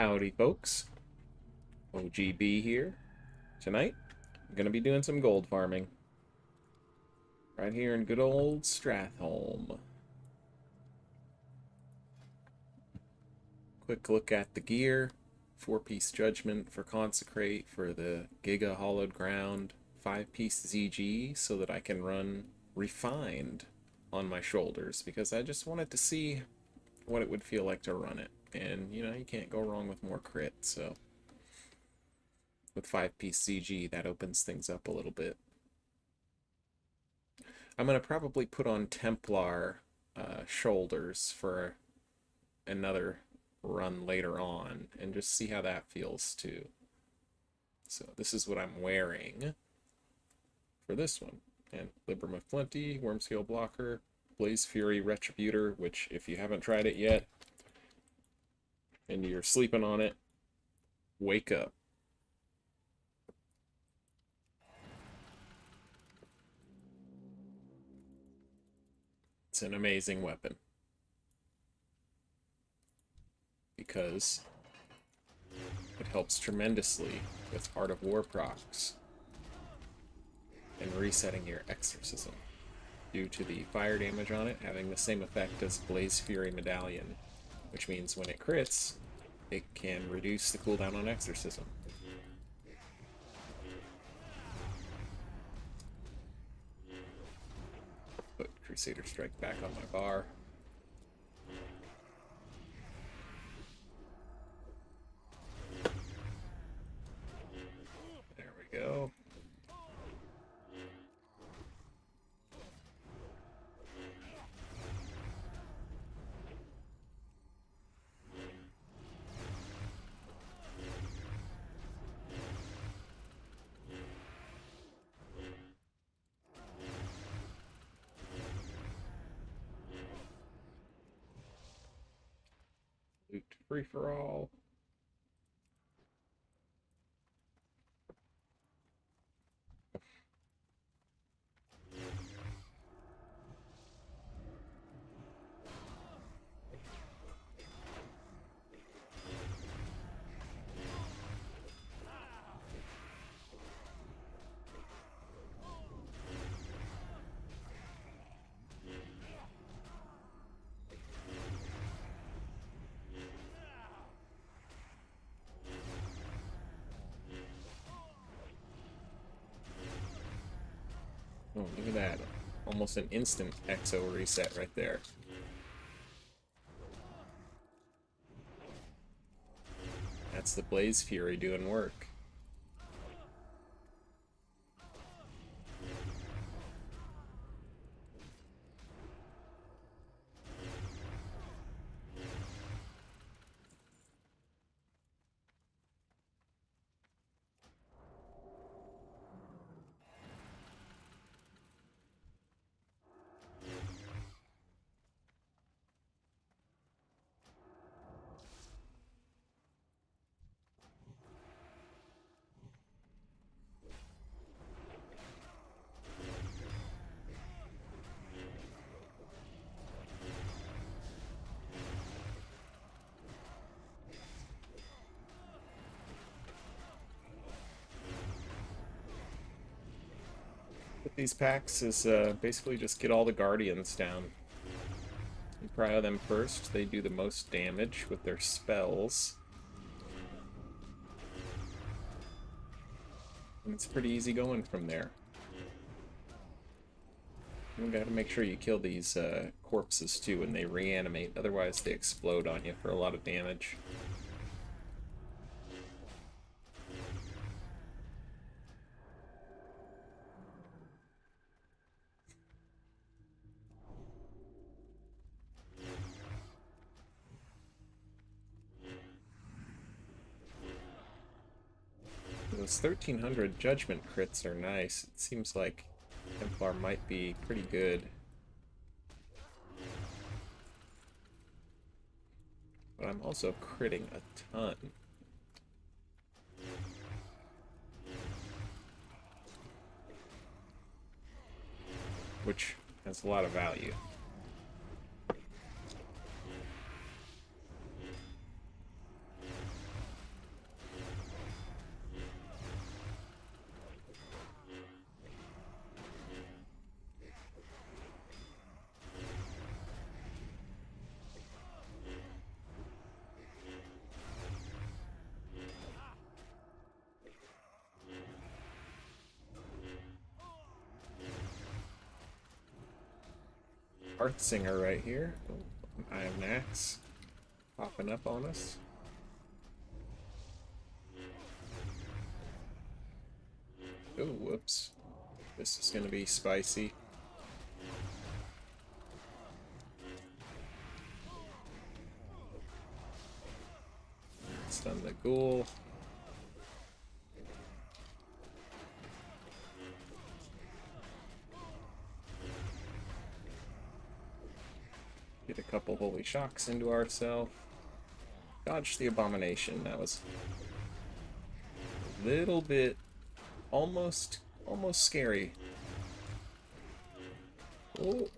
Howdy, folks. OGB here. Tonight, I'm going to be doing some gold farming. Right here in good old Stratholme. Quick look at the gear. 4-piece Judgment for Consecrate for the Giga Hollowed Ground. 5-piece ZG so that I can run Refined on my shoulders, because I just wanted to see what it would feel like to run it. And, you know, you can't go wrong with more crit, so with 5-piece CG, that opens things up a little bit. I'm going to probably put on Templar shoulders for another run later on, and just see how that feels too. So this is what I'm wearing for this one. And Libram of Plenty, Wormscale Blocker, Blaze Fury Retributor, which if you haven't tried it yet, and you're sleeping on it, wake up. It's an amazing weapon. Because it helps tremendously with Art of War procs and resetting your exorcism, due to the fire damage on it having the same effect as Blaze Fury Medallion, which means when it crits, it can reduce the cooldown on exorcism. Put Crusader Strike back on my bar. There we go. Loot free for all. Oh, look at that. Almost an instant exo reset right there. That's the Blaze Fury doing work. With these packs is basically just get all the Guardians down. You prio them first, they do the most damage with their spells. And it's pretty easy going from there. You gotta make sure you kill these corpses too when they reanimate, otherwise they explode on you for a lot of damage. Those 1300 Judgment crits are nice. It seems like Templar might be pretty good. But I'm also critting a ton. Which has a lot of value. Heartsinger right here. Oh, I have an axe popping up on us. Oh, whoops. This is gonna be spicy. Stun the ghoul. Get a couple holy shocks into ourselves. Dodge the abomination. That was a little bit almost scary. Oh.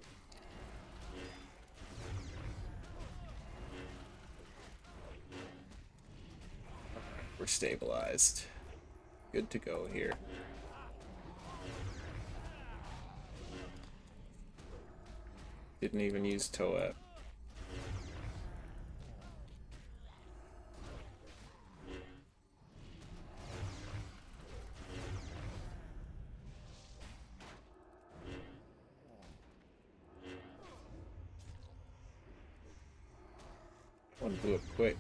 We're stabilized. Good to go here. Didn't even use Toep. One blew up quick.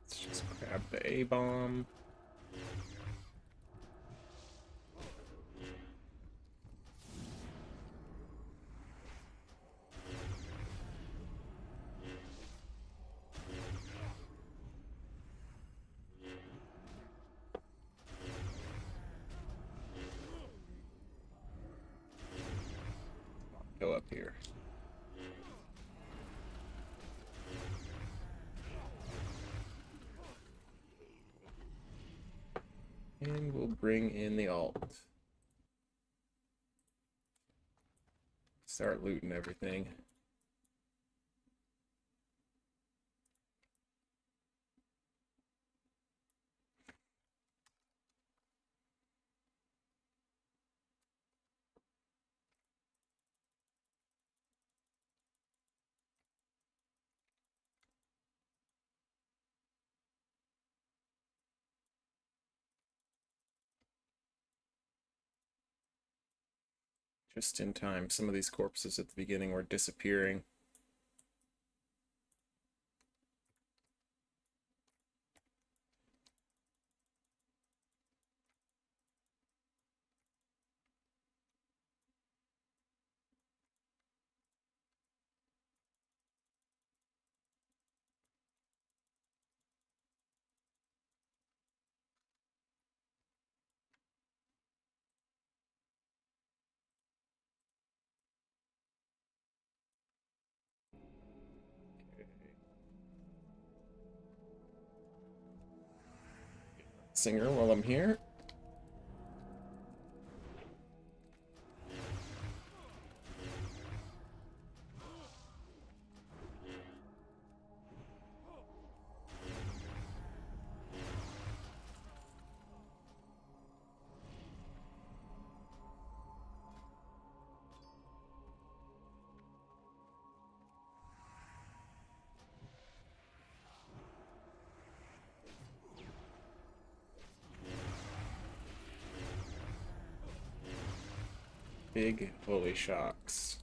Let's just grab the A-bomb. Go up here. And we'll bring in the alt. Start looting everything. Just in time. Some of these corpses at the beginning were disappearing. Singer while I'm here. Big holy shocks.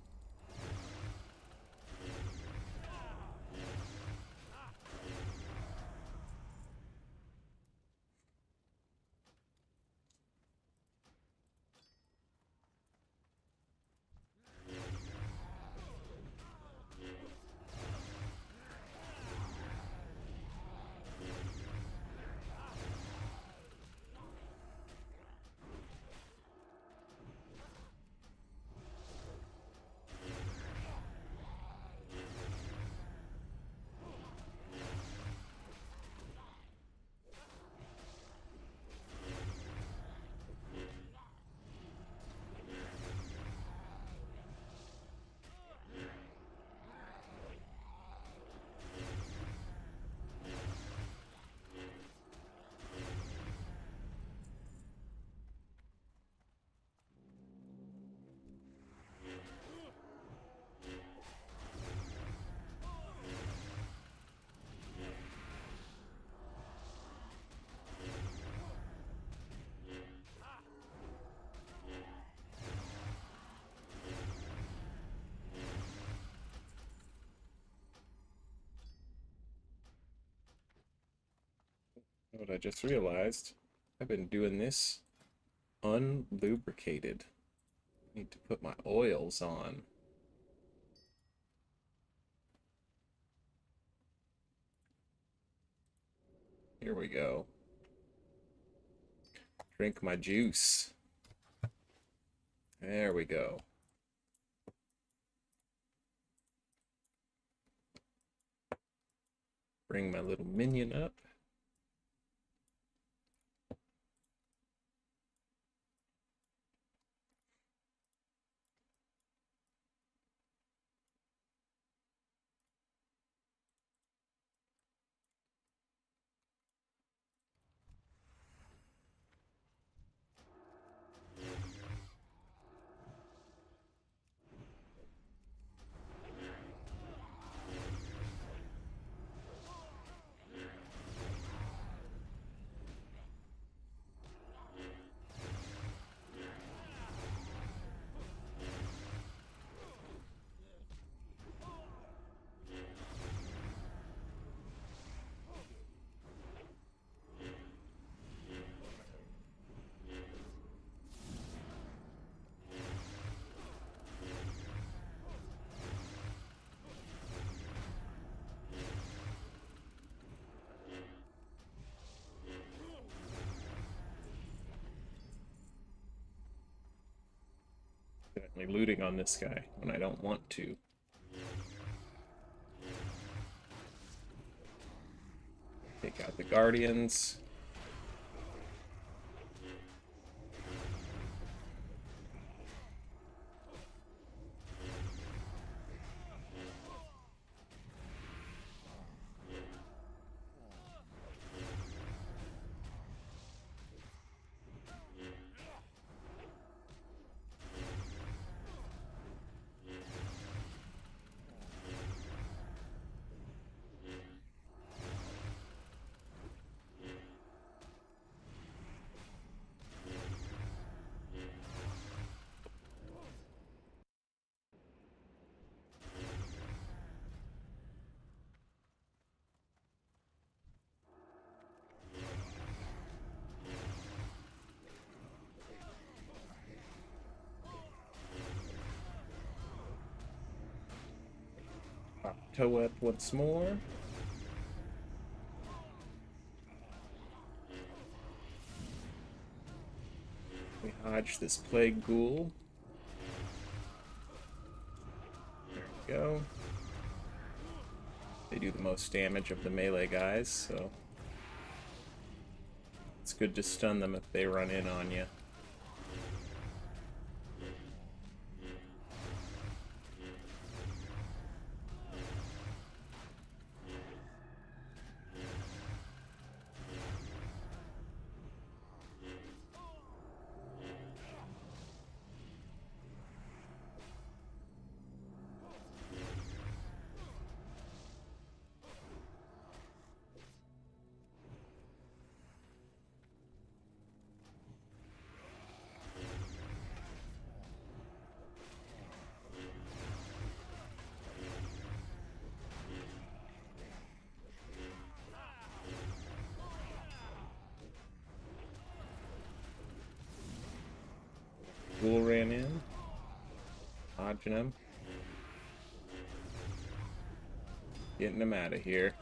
What I just realized, I've been doing this unlubricated. Need to put my oils on. Here we go. Drink my juice. There we go. Bring my little minion up. Definitely looting on this guy when I don't want to. Take out the guardians. Toe up once more. We hodge this plague ghoul. There we go. They do the most damage of the melee guys, so it's good to stun them if they run in on you. Ghoul ran in, dodging him, getting him out of here.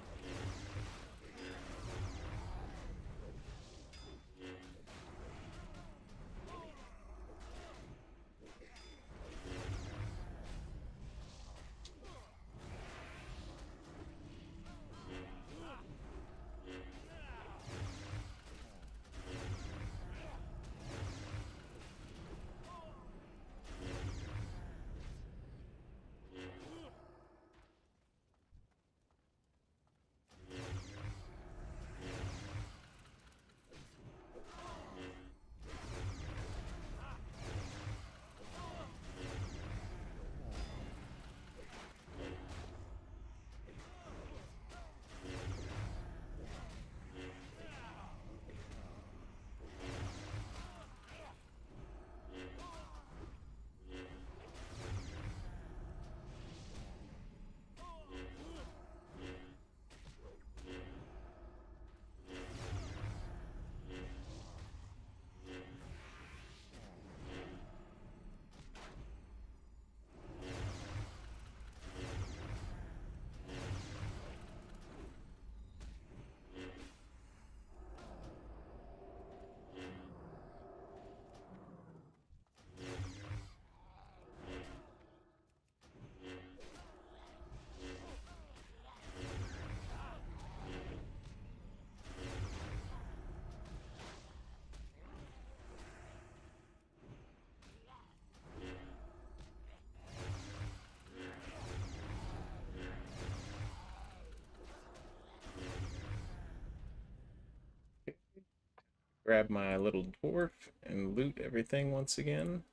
grab my little dwarf and loot everything once again.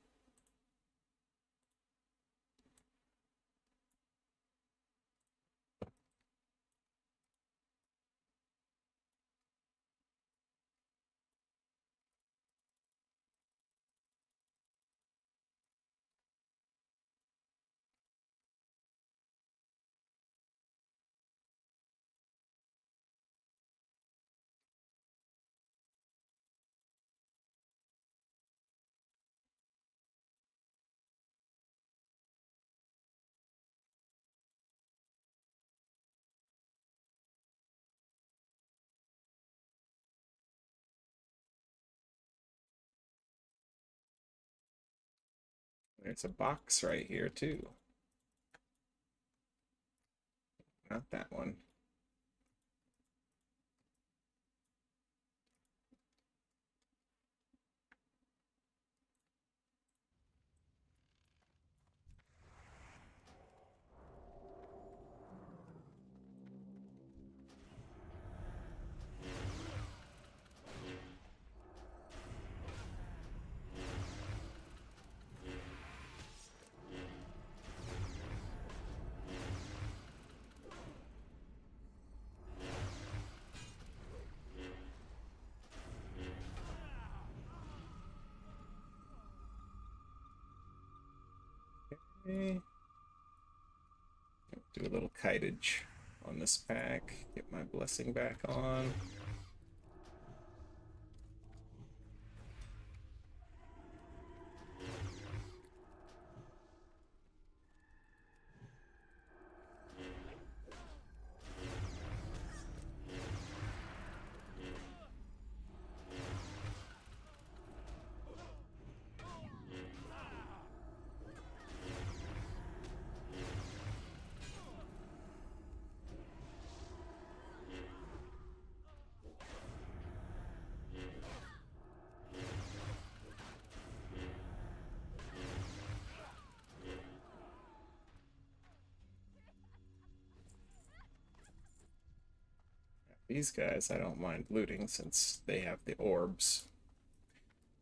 There's a box right here too. Not that one. Okay. Do a little kitage on this pack. Get my blessing back on. These guys I don't mind looting since they have the orbs.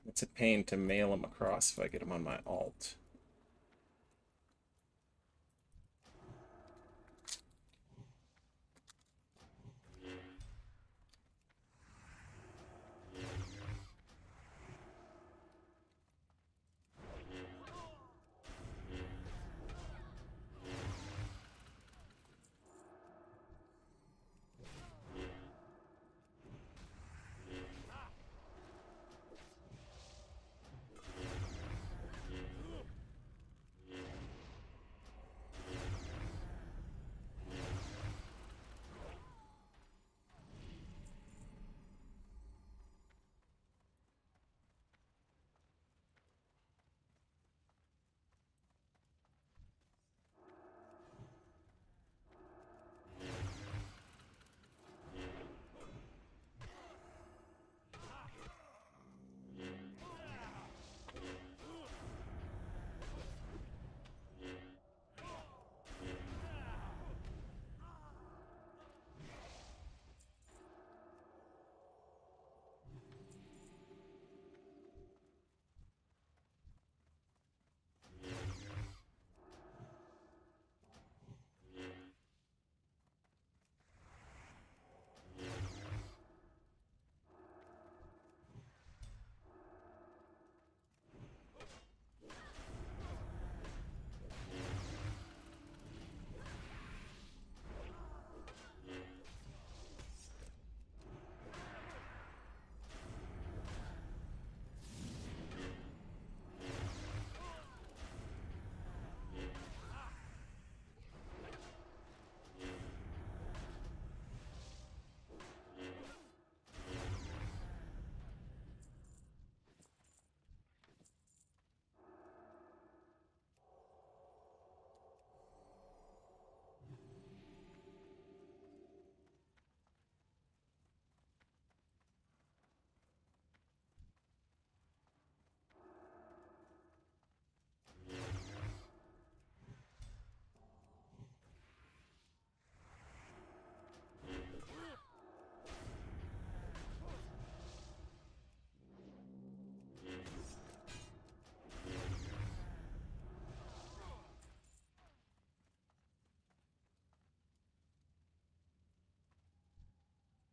It's a pain to mail them across if I get them on my alt.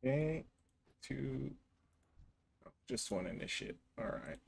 Okay, two, oh, just one initiate. All right.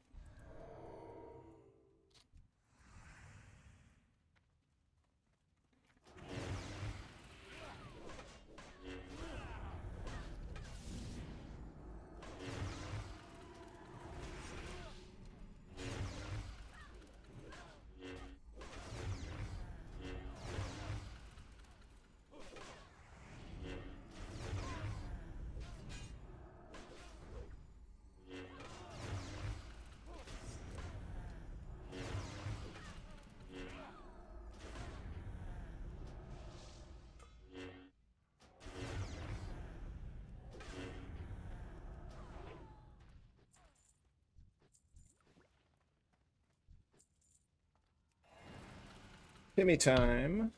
Timmy time.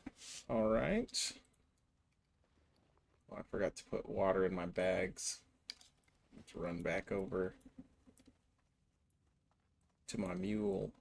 All right. Oh, I forgot to put water in my bags. Let's run back over to my mule.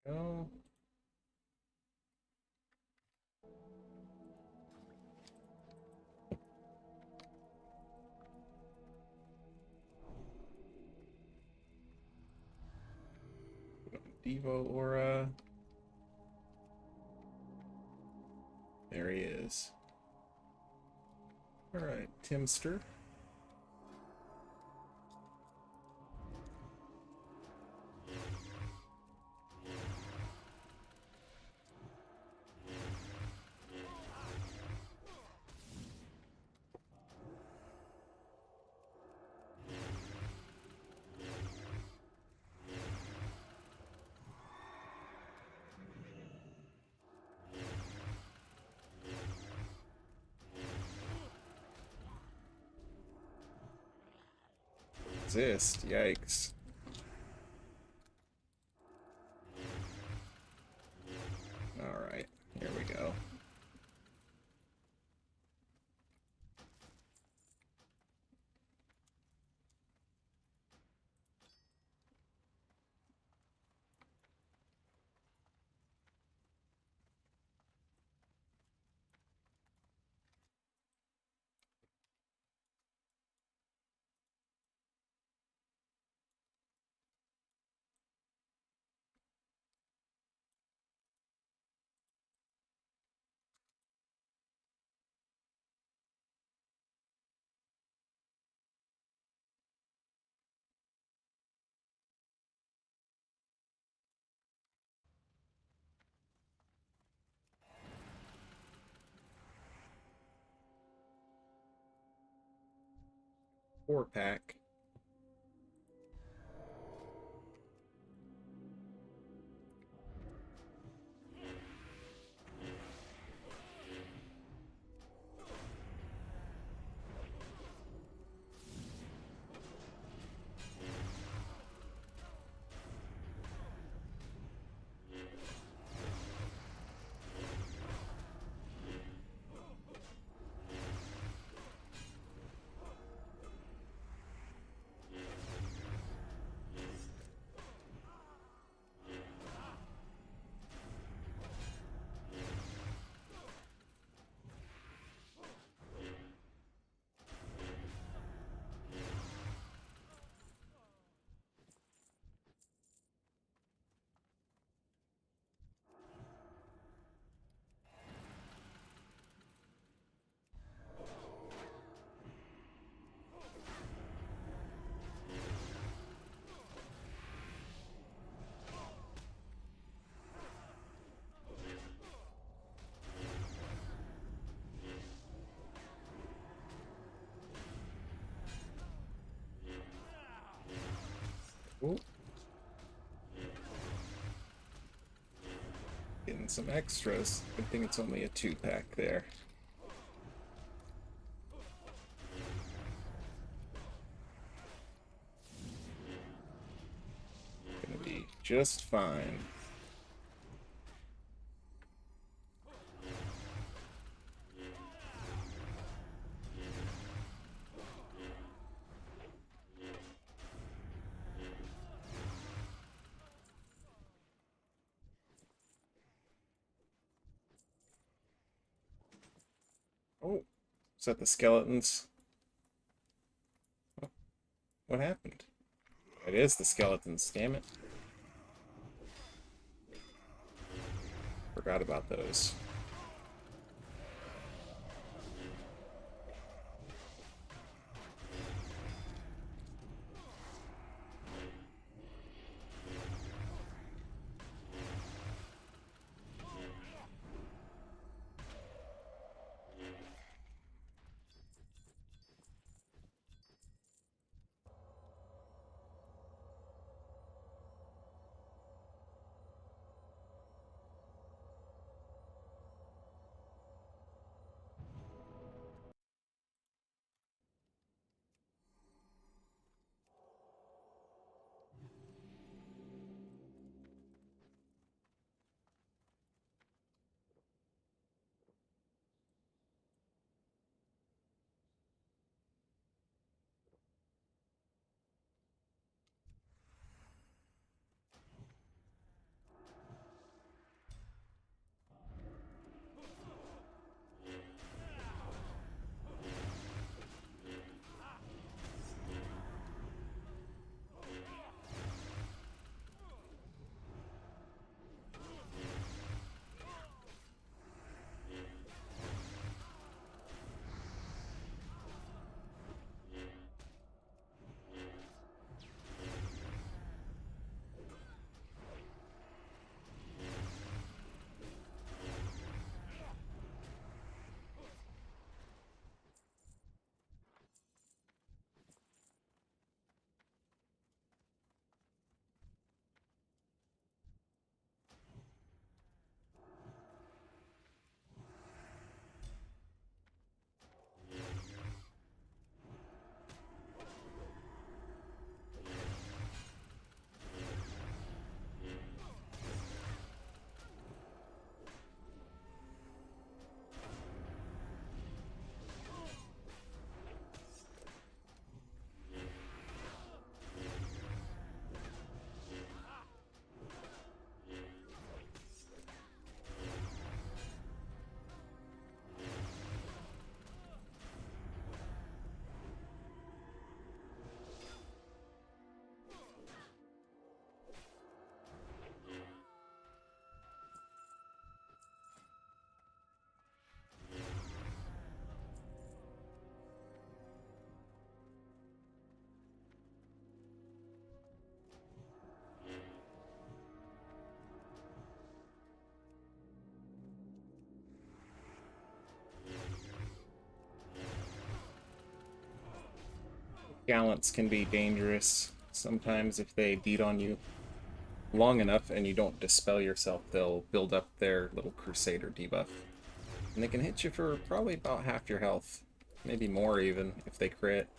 Go. Devo Aura. There he is. All right, Timster. Exist. Yikes. All right, here we go. Four pack. Ooh. Getting some extras. Good thing it's only a two pack there. just fine. Oh, is that the skeletons? Oh, what happened? It is the skeletons, damn it. Forgot about those. Gallants can be dangerous sometimes if they beat on you long enough and you don't dispel yourself. They'll build up their little Crusader debuff. And they can hit you for probably about half your health. Maybe more even, if they crit.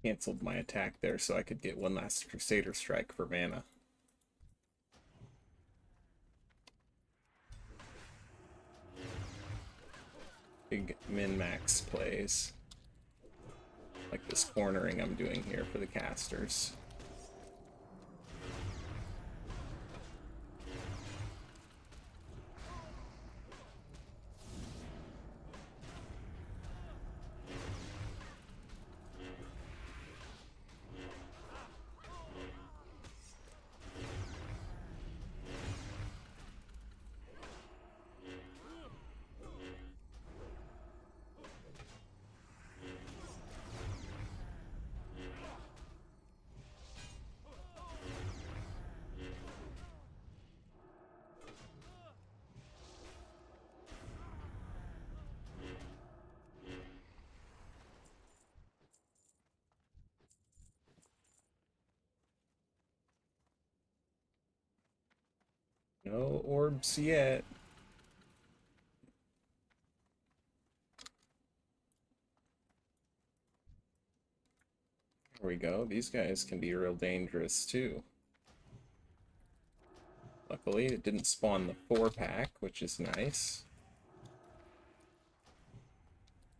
Canceled my attack there so I could get one last Crusader Strike for mana. Big min-max plays. Like this cornering I'm doing here for the casters. No orbs yet. There we go. These guys can be real dangerous too. Luckily, it didn't spawn the 4-pack, which is nice.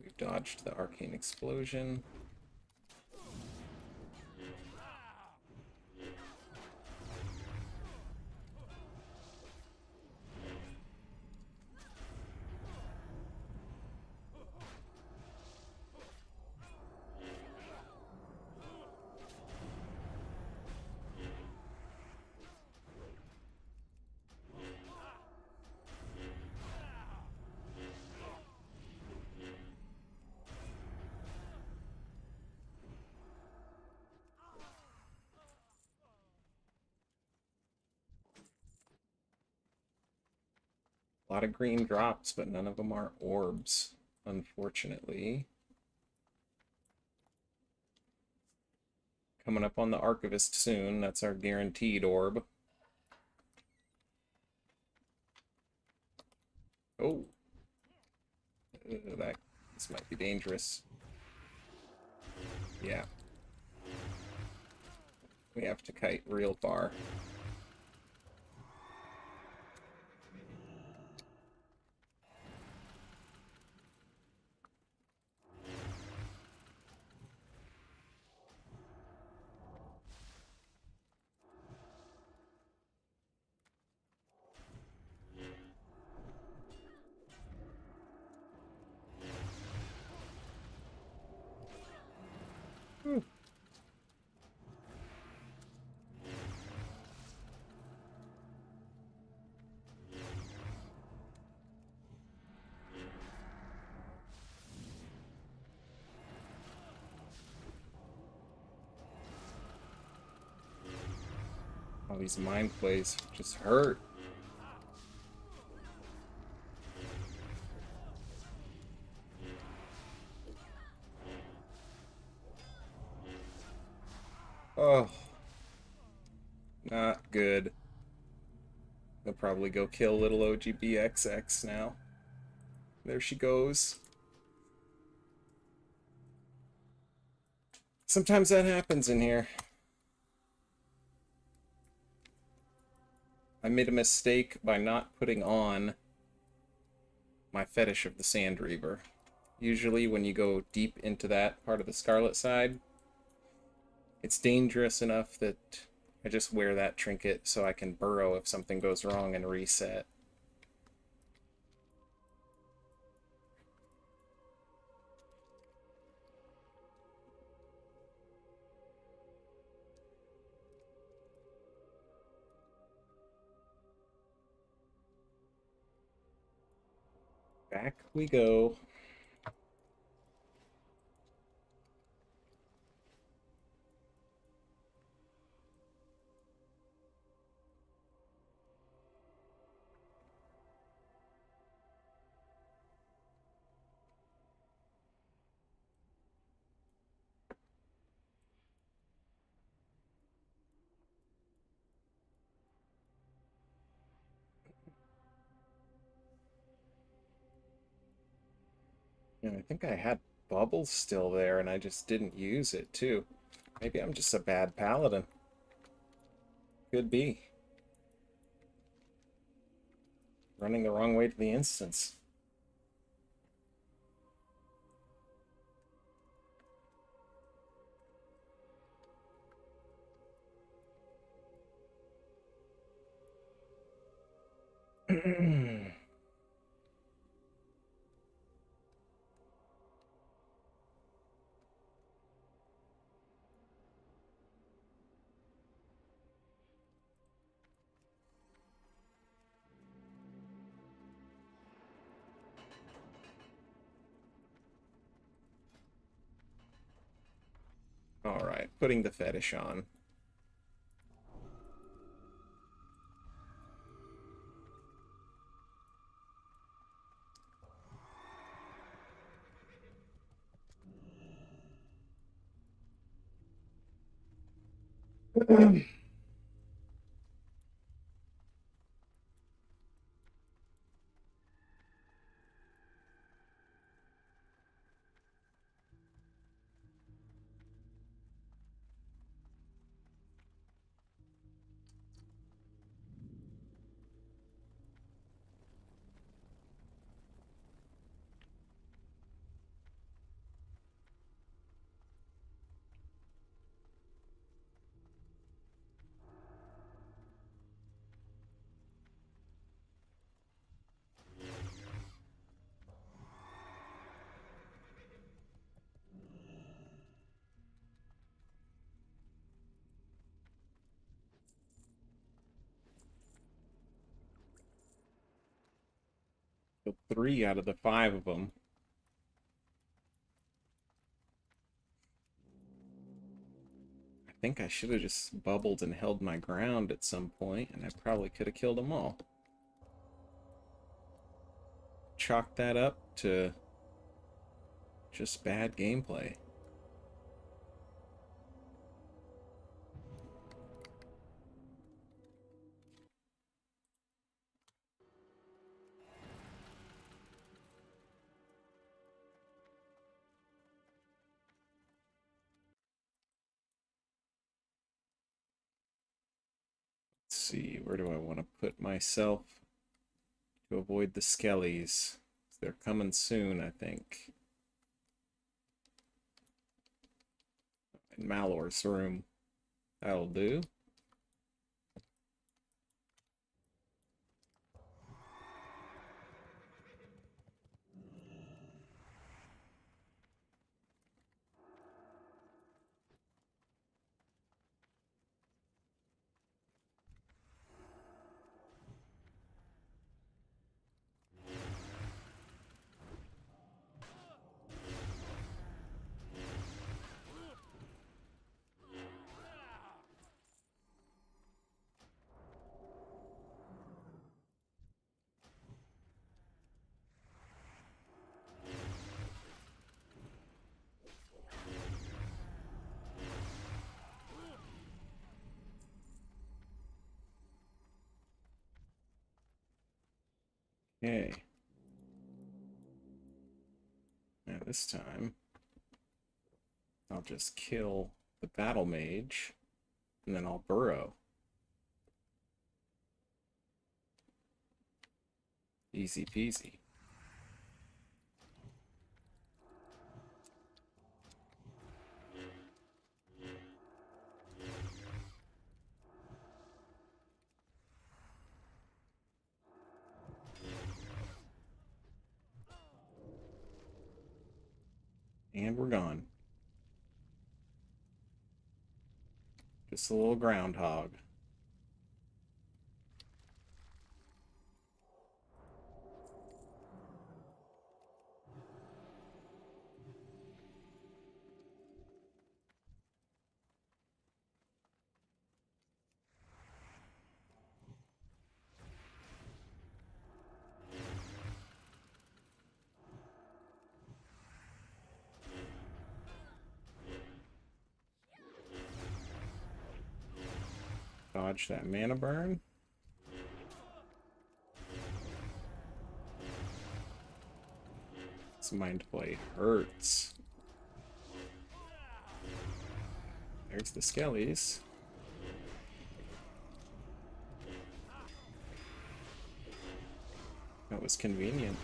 We've dodged the arcane explosion. A lot of green drops, but none of them are orbs, unfortunately. Coming up on the Archivist soon. That's our guaranteed orb. Oh. This might be dangerous. Yeah. We have to kite real far. All these mind plays just hurt. Oh. Not good. They'll probably go kill little OGBXX now. There she goes. Sometimes that happens in here. I made a mistake by not putting on my Fetish of the Sand Reaver. Usually when you go deep into that part of the Scarlet side, it's dangerous enough that I just wear that trinket so I can burrow if something goes wrong and reset. Back we go. And I think I had bubble's still there and I just didn't use it too. Maybe I'm just a bad paladin. Could be. Running the wrong way to the instance. Alright, putting the fetish on. So 3 out of the 5 of them. I think I should have just bubbled and held my ground at some point, and I probably could have killed them all. Chalk that up to just bad gameplay. Let's see, where do I want to put myself to avoid the skellies? They're coming soon, I think. In Malor's room. That'll do. Okay. Now this time, I'll just kill the battle mage, and then I'll burrow. Easy peasy. And we're gone. Just a little groundhog. Dodge that mana burn. This mind play hurts. There's the skellies. That was convenient.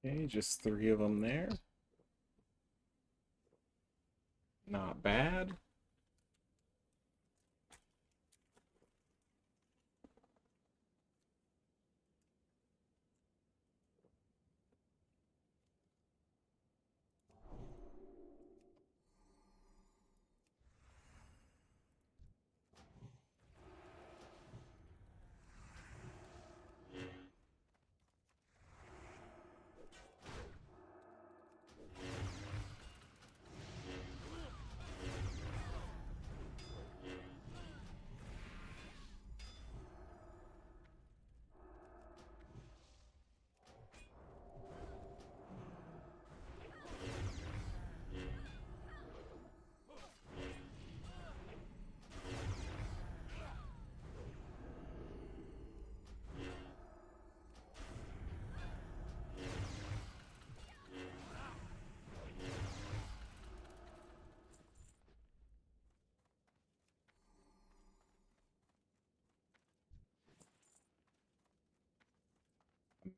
Okay, just 3 of them there. Not bad.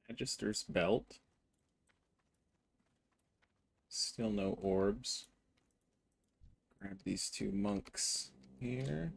Magister's belt. Still no orbs. Grab these 2 monks here.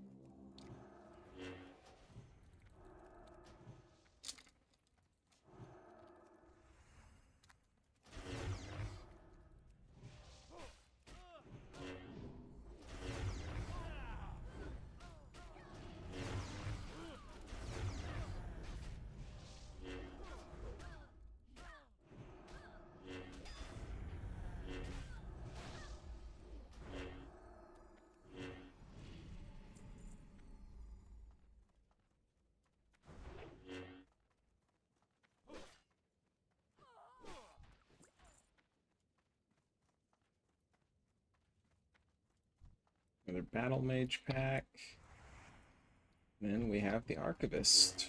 Another battle mage pack. Then we have the archivist.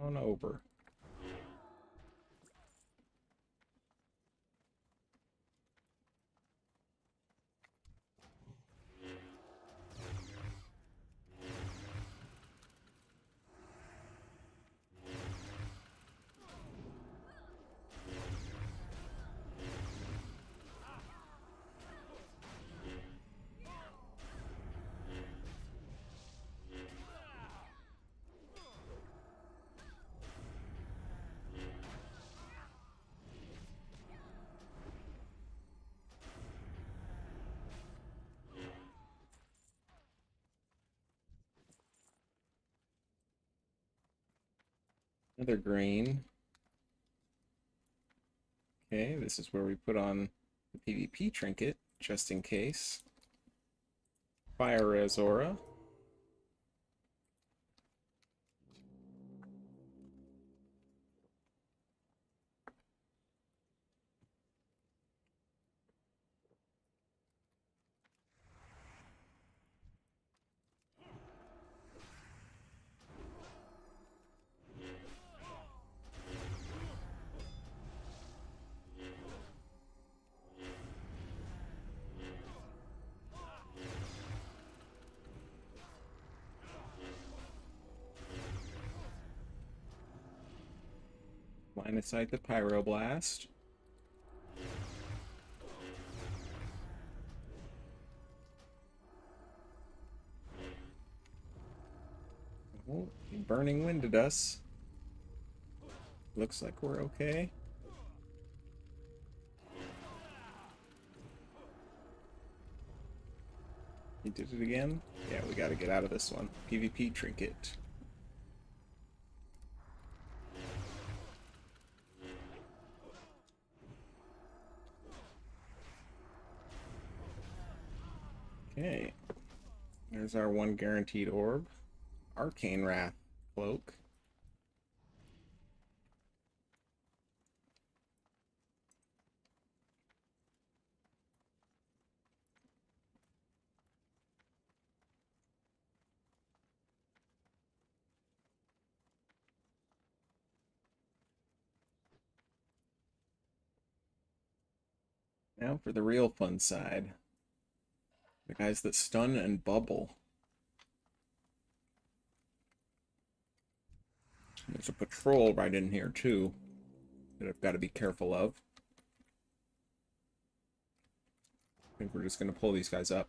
on over. Another green. Okay, this is where we put on the PvP trinket, just in case. Fire Resora. Line of sight the Pyroblast. Oh, he burning winded us. Looks like we're okay. He did it again? Yeah, we gotta get out of this one. PvP trinket. Okay. There's our one guaranteed orb. Arcane Wrath Cloak. Now for the real fun side. The guys that stun and bubble. There's a patrol right in here too that I've got to be careful of. I think we're just going to pull these guys up.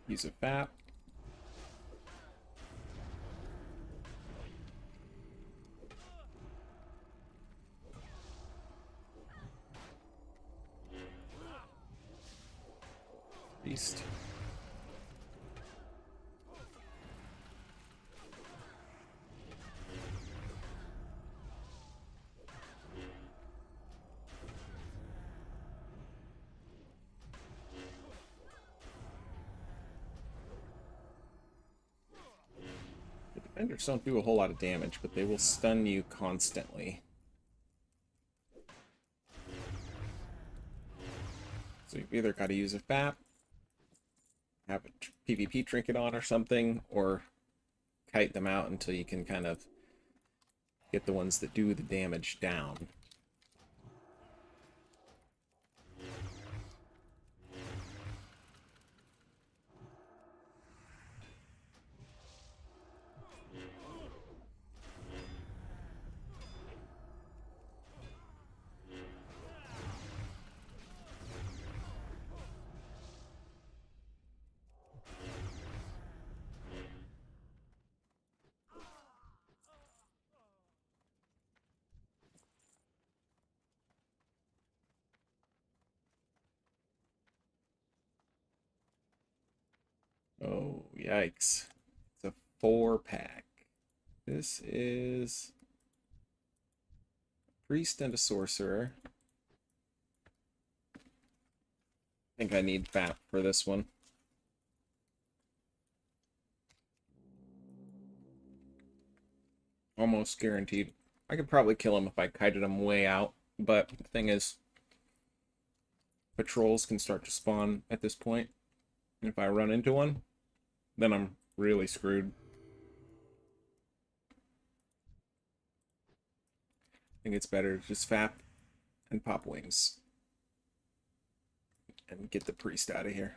Use a FAP. Beast. The defenders don't do a whole lot of damage, but they will stun you constantly. So you've either got to use a FAP, have a PvP trinket on or something, or kite them out until you can kind of get the ones that do the damage down. Oh, yikes. It's a 4-pack. This is a priest and a sorcerer. I think I need FAP for this one. Almost guaranteed. I could probably kill him if I kited him way out, but the thing is, patrols can start to spawn at this point. If I run into one, then I'm really screwed. I think it's better to just fap and pop wings and get the priest out of here.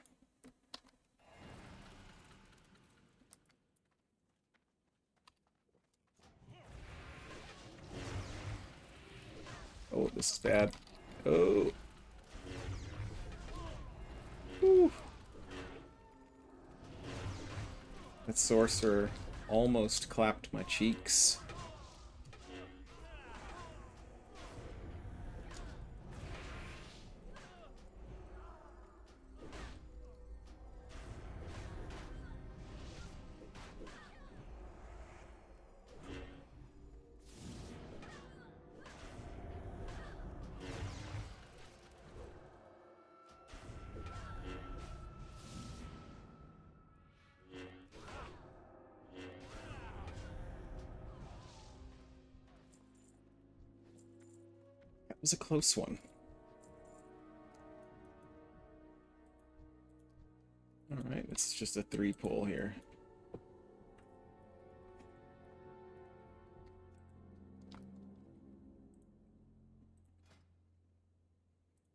Oh, this is bad. Oh. Whew. That sorcerer almost clapped my cheeks. That was a close one. Alright, it's just a 3-pull here.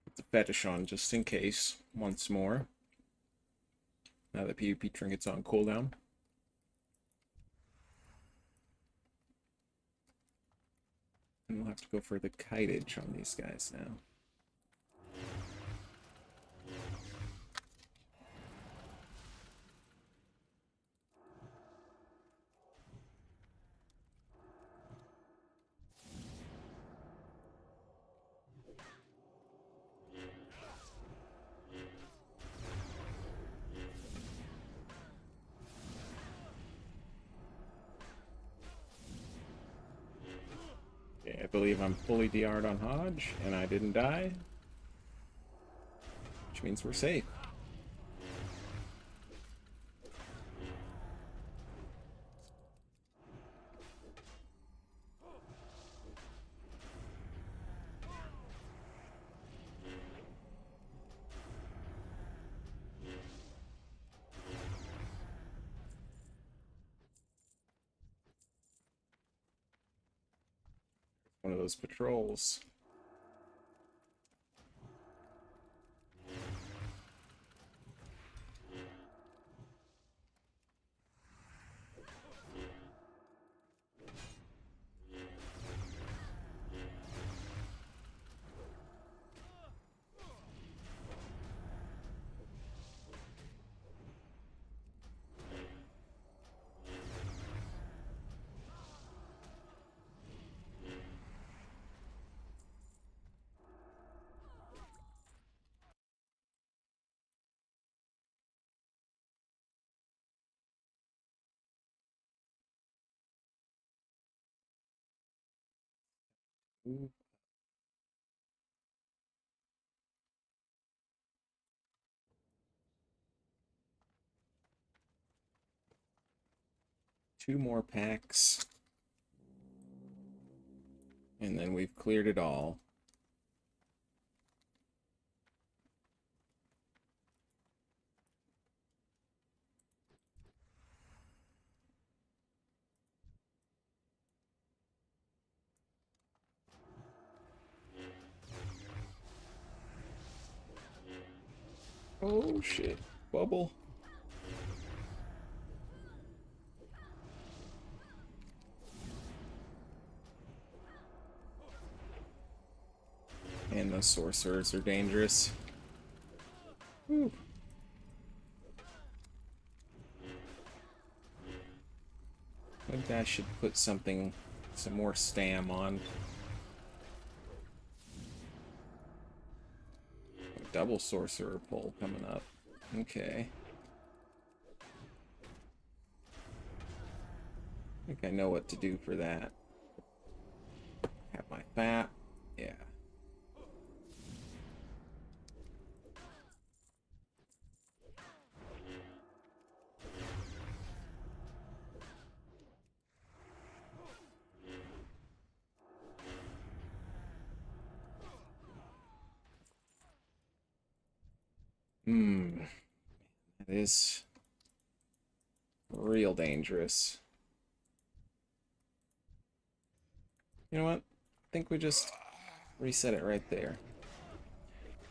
Put the fetish on just in case, once more. Now that PvP trinket's on cooldown. And we'll have to go for the kitage on these guys now. Okay, I believe I'm fully DR'd on Hodge, and I didn't die. Which means we're safe. One of those patrols. Ooh. Two more packs. And then we've cleared it all. Oh shit. Bubble. And those sorcerers are dangerous. Whew. Maybe I should put some more stam on. Double sorcerer pull coming up. Okay. I think I know what to do for that. Have my fat. Yeah. It is real dangerous. You know what? I think we just reset it right there.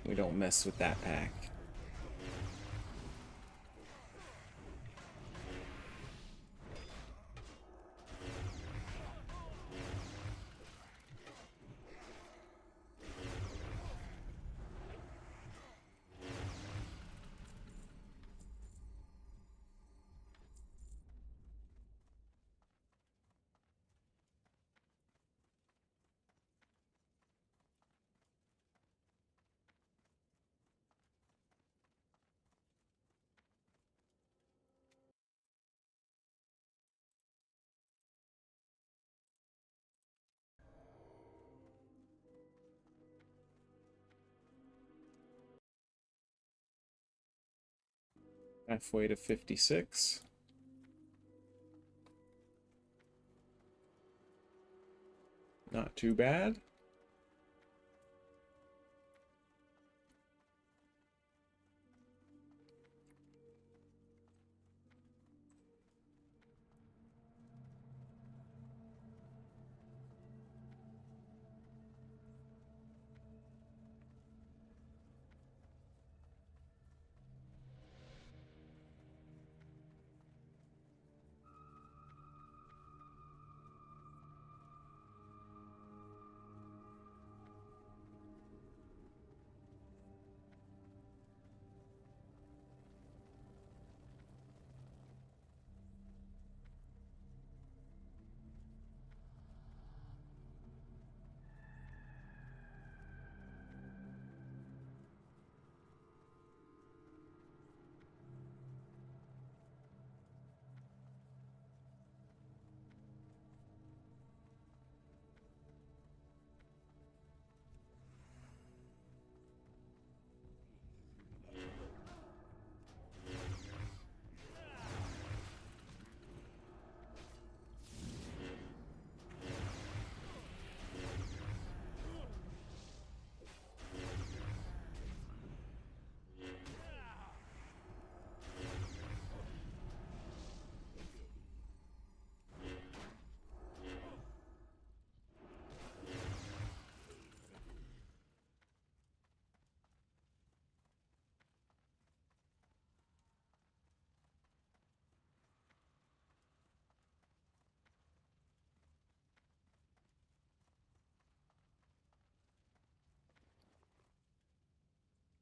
We don't mess with that pack. Halfway to 56. Not too bad.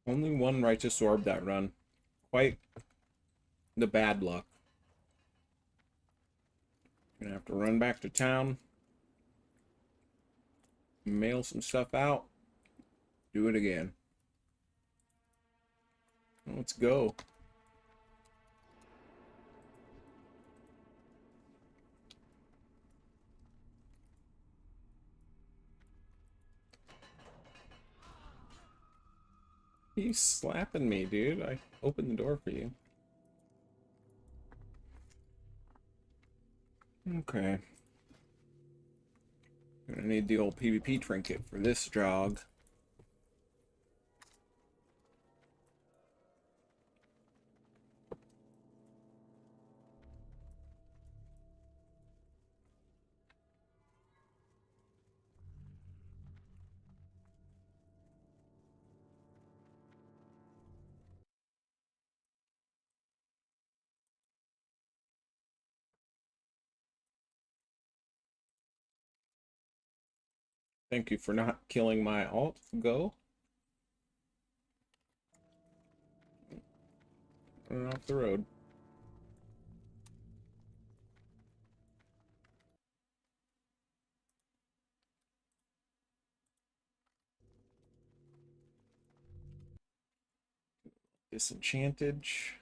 Only one righteous orb that run. Quite the bad luck. Gonna have to run back to town, mail some stuff out, do it again. Let's go. You slapping me, dude. I opened the door for you. Okay. Gonna need the old PvP trinket for this jog. Thank you for not killing my alt. Go. Run off the road. Disenchantage.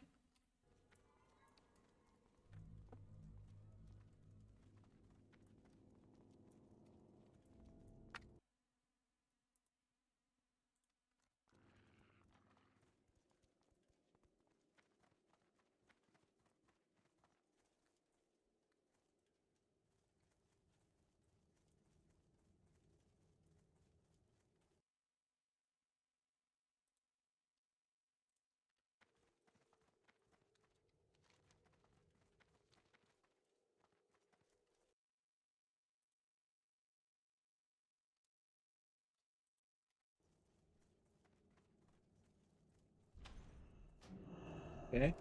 Okay.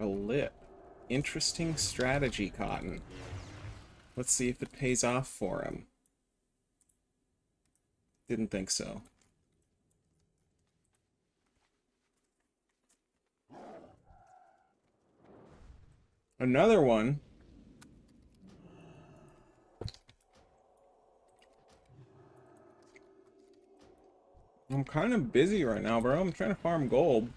A lip. Interesting strategy, Cotton. Let's see if it pays off for him. Didn't think so. Another one. I'm kind of busy right now, bro. I'm trying to farm gold.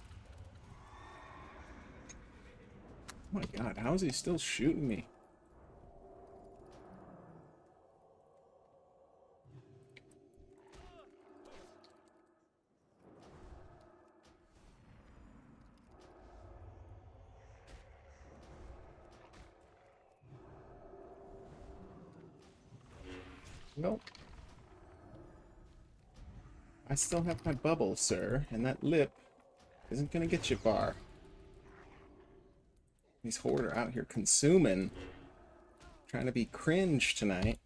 Oh my god, how is he still shooting me? Nope. I still have my bubble, sir, and that lip isn't gonna get you far. These horde are out here consuming. Trying to be cringe tonight.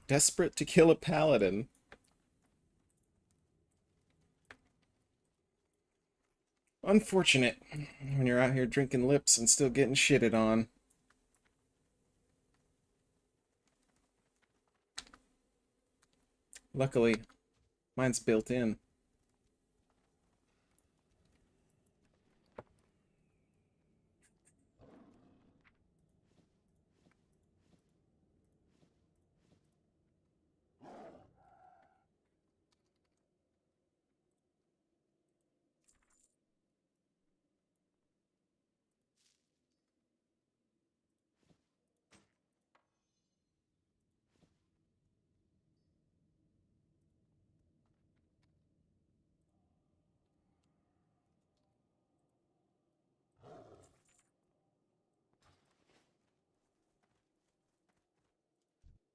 Desperate to kill a paladin. Unfortunate when you're out here drinking lips and still getting shitted on. Luckily, mine's built in.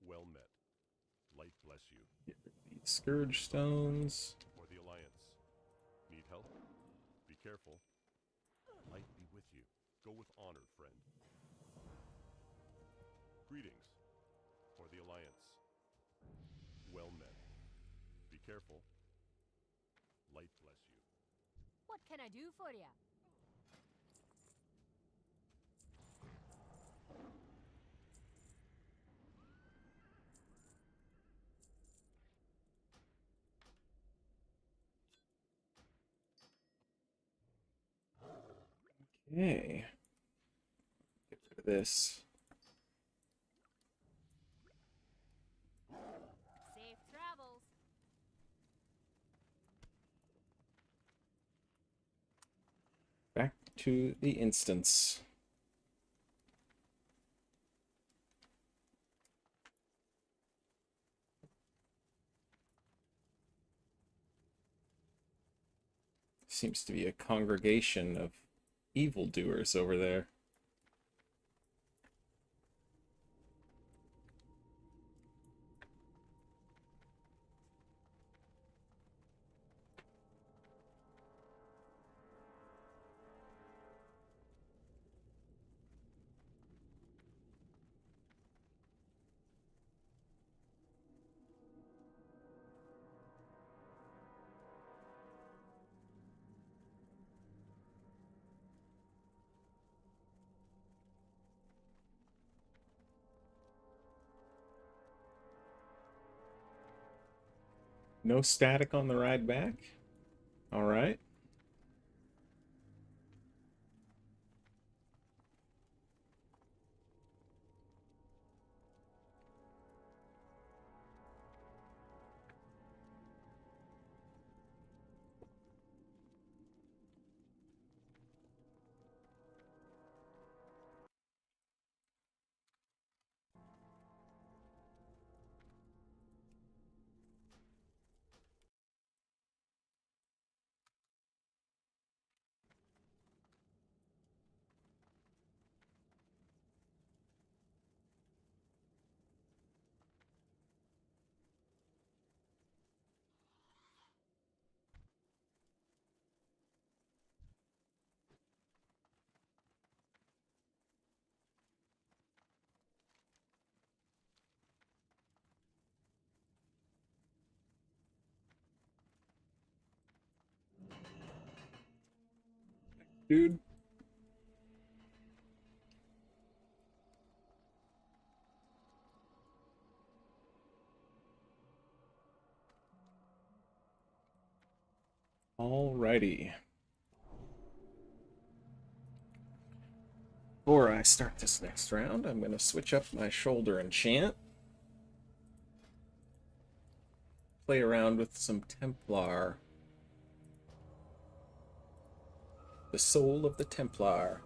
Well met. Light bless you. These Scourge stones. For the Alliance. Need help? Be careful. Light be with you. Go with honor, friend. Greetings. For the Alliance. Well met. Be careful. Light bless you. What can I do for you? Okay. Get rid of this. Safe travels. Back to the instance. Seems to be a congregation of evildoers over there. No static on the ride back? All right. dude. Alrighty. Before I start this next round, I'm going to switch up my shoulder enchant. Play around with some Templar. The soul of the Templar.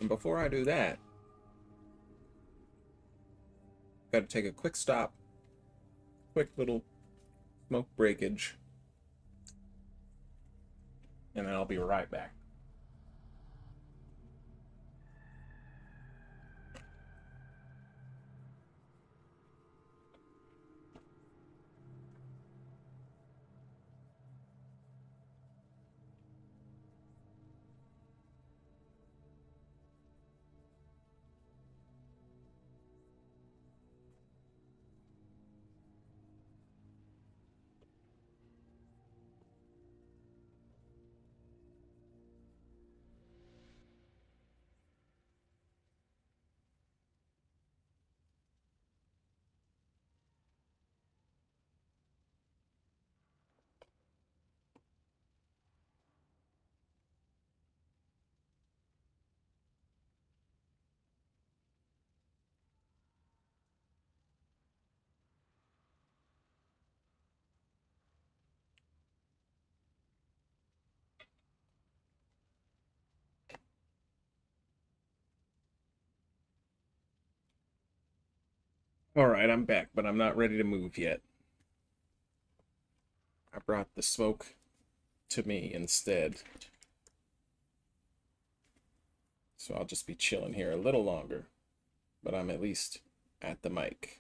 And before I do that, got to take a quick stop, quick little smoke breakage, and then I'll be right back. Alright, I'm back, but I'm not ready to move yet. I brought the smoke to me instead. So I'll just be chilling here a little longer, but I'm at least at the mic.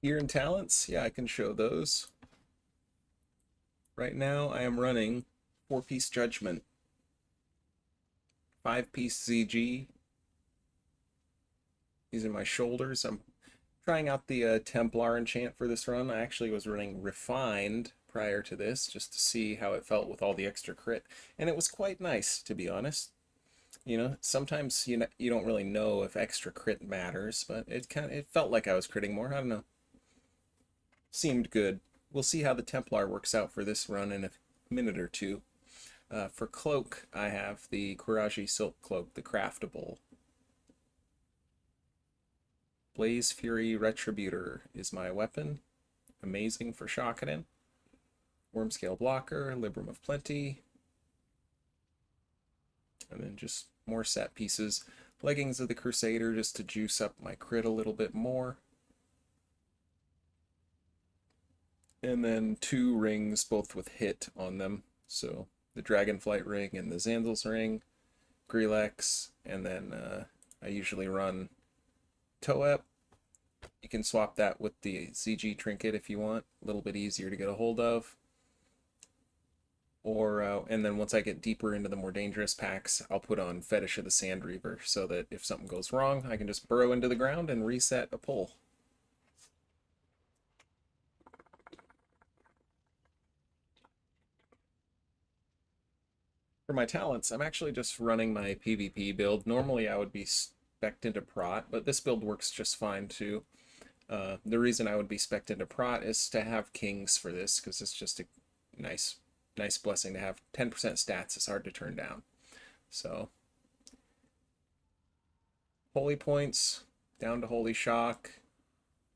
Gear and talents, yeah, I can show those. Right now, I am running 4-piece Judgment, 5-piece ZG. These are my shoulders. I'm trying out the Templar enchant for this run. I actually was running Refined prior to this, just to see how it felt with all the extra crit. And it was quite nice, to be honest. You know, sometimes you don't really know if extra crit matters, but it felt like I was critting more. I don't know. Seemed good. We'll see how the Templar works out for this run in a minute or two. For cloak, I have the Quiraji Silk Cloak, the craftable. Blaze Fury Retributor is my weapon. Amazing for Shocketing. Wormscale Blocker, Librum of Plenty. And then just more set pieces. Leggings of the Crusader just to juice up my crit a little bit more. And then 2 rings, both with hit on them. So the Dragonflight ring and the Zandal's ring. Grelex, and then I usually run Toep. You can swap that with the ZG trinket if you want. A little bit easier to get a hold of. Or and then once I get deeper into the more dangerous packs, I'll put on Fetish of the Sandreaver so that if something goes wrong, I can just burrow into the ground and reset a pull. For my talents, I'm actually just running my PvP build. Normally I would be spec'd into Prot, but this build works just fine too. The reason I would be spec'd into Prot is to have kings for this, because it's just a nice blessing to have. 10% stats is hard to turn down. So, holy points, down to holy shock.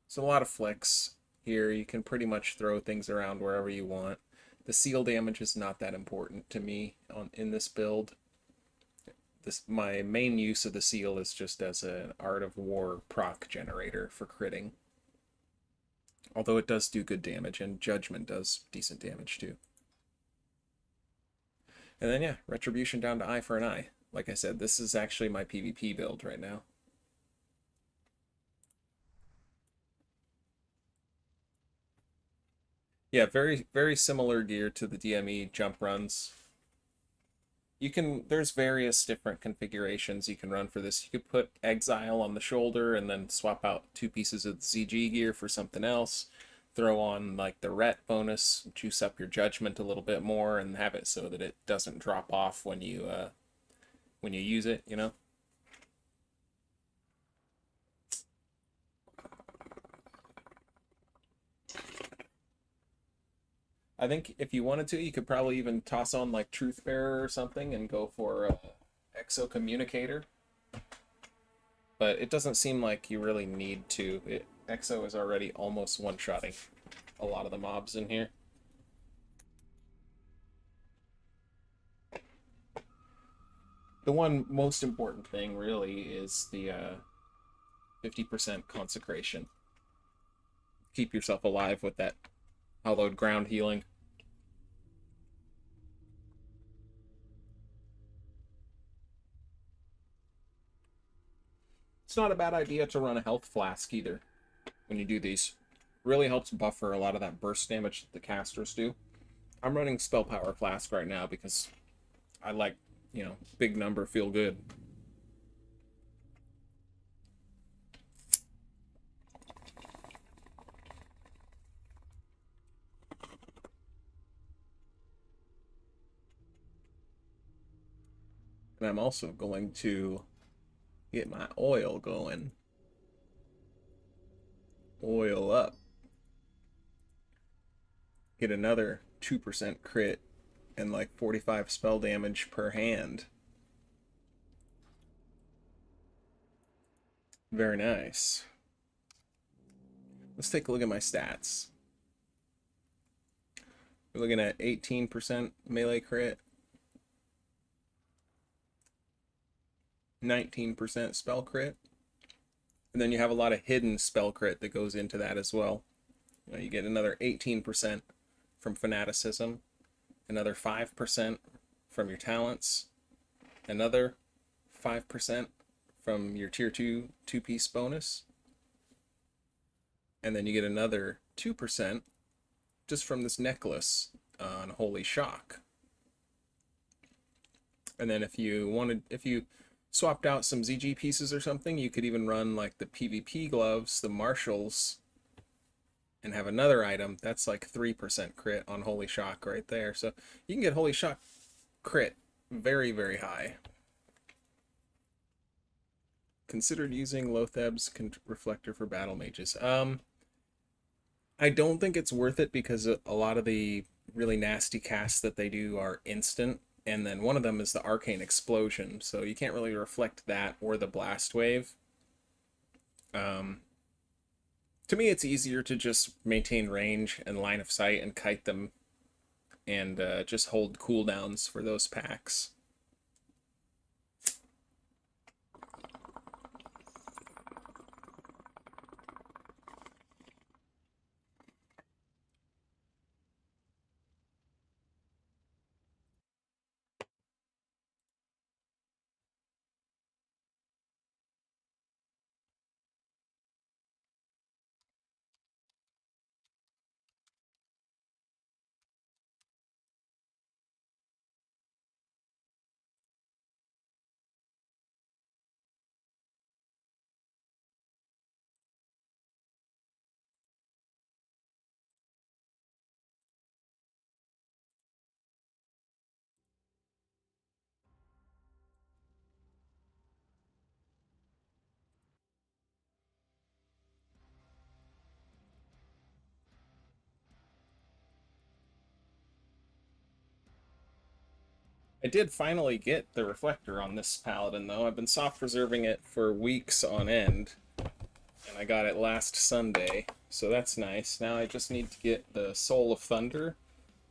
There's a lot of flicks here. You can pretty much throw things around wherever you want. The seal damage is not that important to me in this build. My main use of the seal is just as an Art of War proc generator for critting. Although it does do good damage, and Judgment does decent damage too. And then yeah, Retribution down to eye for an eye. Like I said, this is actually my PvP build right now. Yeah, very similar gear to the DME jump runs. There's various different configurations you can run for this. You could put Exile on the shoulder and then swap out 2 pieces of ZG gear for something else. Throw on like the Ret bonus, juice up your Judgment a little bit more, and have it so that it doesn't drop off when you use it, you know? I think if you wanted to, you could probably even toss on like Truthbearer or something and go for Exo Communicator. But it doesn't seem like you really need to. Exo is already almost one-shotting a lot of the mobs in here. The one most important thing really is the 50% consecration. Keep yourself alive with that hallowed ground healing. It's not a bad idea to run a health flask either when you do these. Really helps buffer a lot of that burst damage that the casters do. I'm running Spell Power Flask right now because I like, big number, feel good. And I'm also going to get my oil going. Oil up. Get another 2% crit and like 45 spell damage per hand. Very nice. Let's take a look at my stats. We're looking at 18% melee crit, 19% spell crit, and then you have a lot of hidden spell crit that goes into that as well. You get another 18% from fanaticism, another 5% from your talents, another 5% from your tier 2 two-piece bonus, and then you get another 2% just from this necklace on Holy Shock. And then if you swapped out some ZG pieces or something, you could even run like the PvP gloves, the marshals, and have another item that's like 3% crit on Holy Shock right there. So you can get Holy Shock crit very high. Considered using Lotheb's reflector for battle mages. I don't think it's worth it because a lot of the really nasty casts that they do are instant, and then one of them is the Arcane Explosion, so you can't really reflect that or the Blast Wave. To me, it's easier to just maintain range and line of sight and kite them and just hold cooldowns for those packs. I did finally get the reflector on this paladin, though. I've been soft reserving it for weeks on end, and I got it last Sunday, so that's nice. Now I just need to get the Soul of Thunder,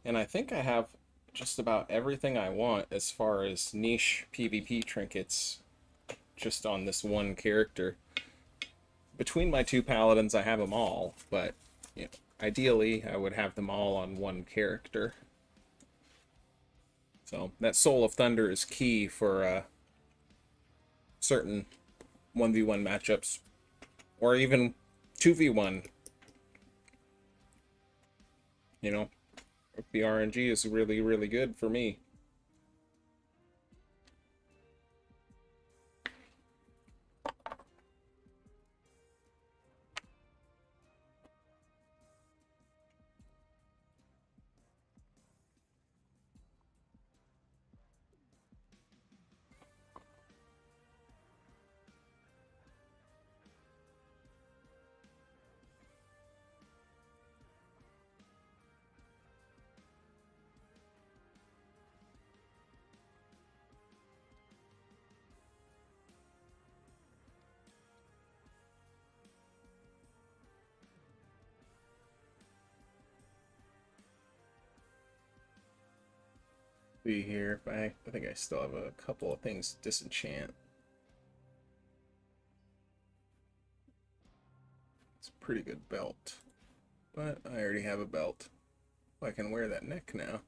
and I think I have just about everything I want as far as niche PvP trinkets just on this one character. Between my two paladins, I have them all, but you know, ideally I would have them all on one character. So that Soul of Thunder is key for certain 1v1 matchups, or even 2v1. You know, the RNG is really, really good for me. See here, if I think I still have a couple of things to disenchant. It's a pretty good belt, but I already have a belt. I can wear that neck now.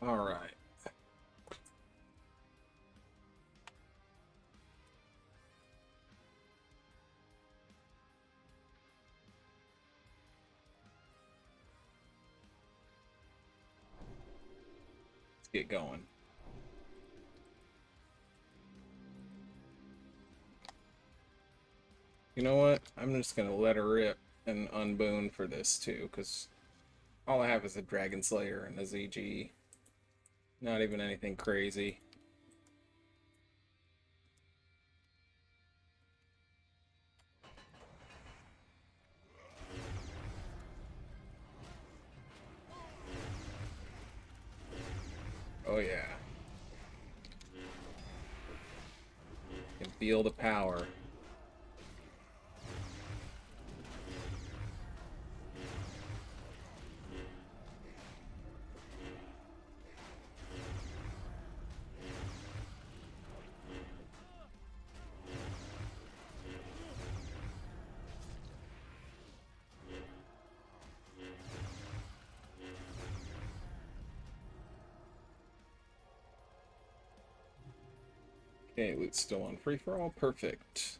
All right. Let's get going. You know what? I'm just gonna let her rip and unboon for this too, because all I have is a Dragon Slayer and a ZG. Not even anything crazy. Oh yeah. Can feel the power. Okay, loot's still on free for all. Perfect.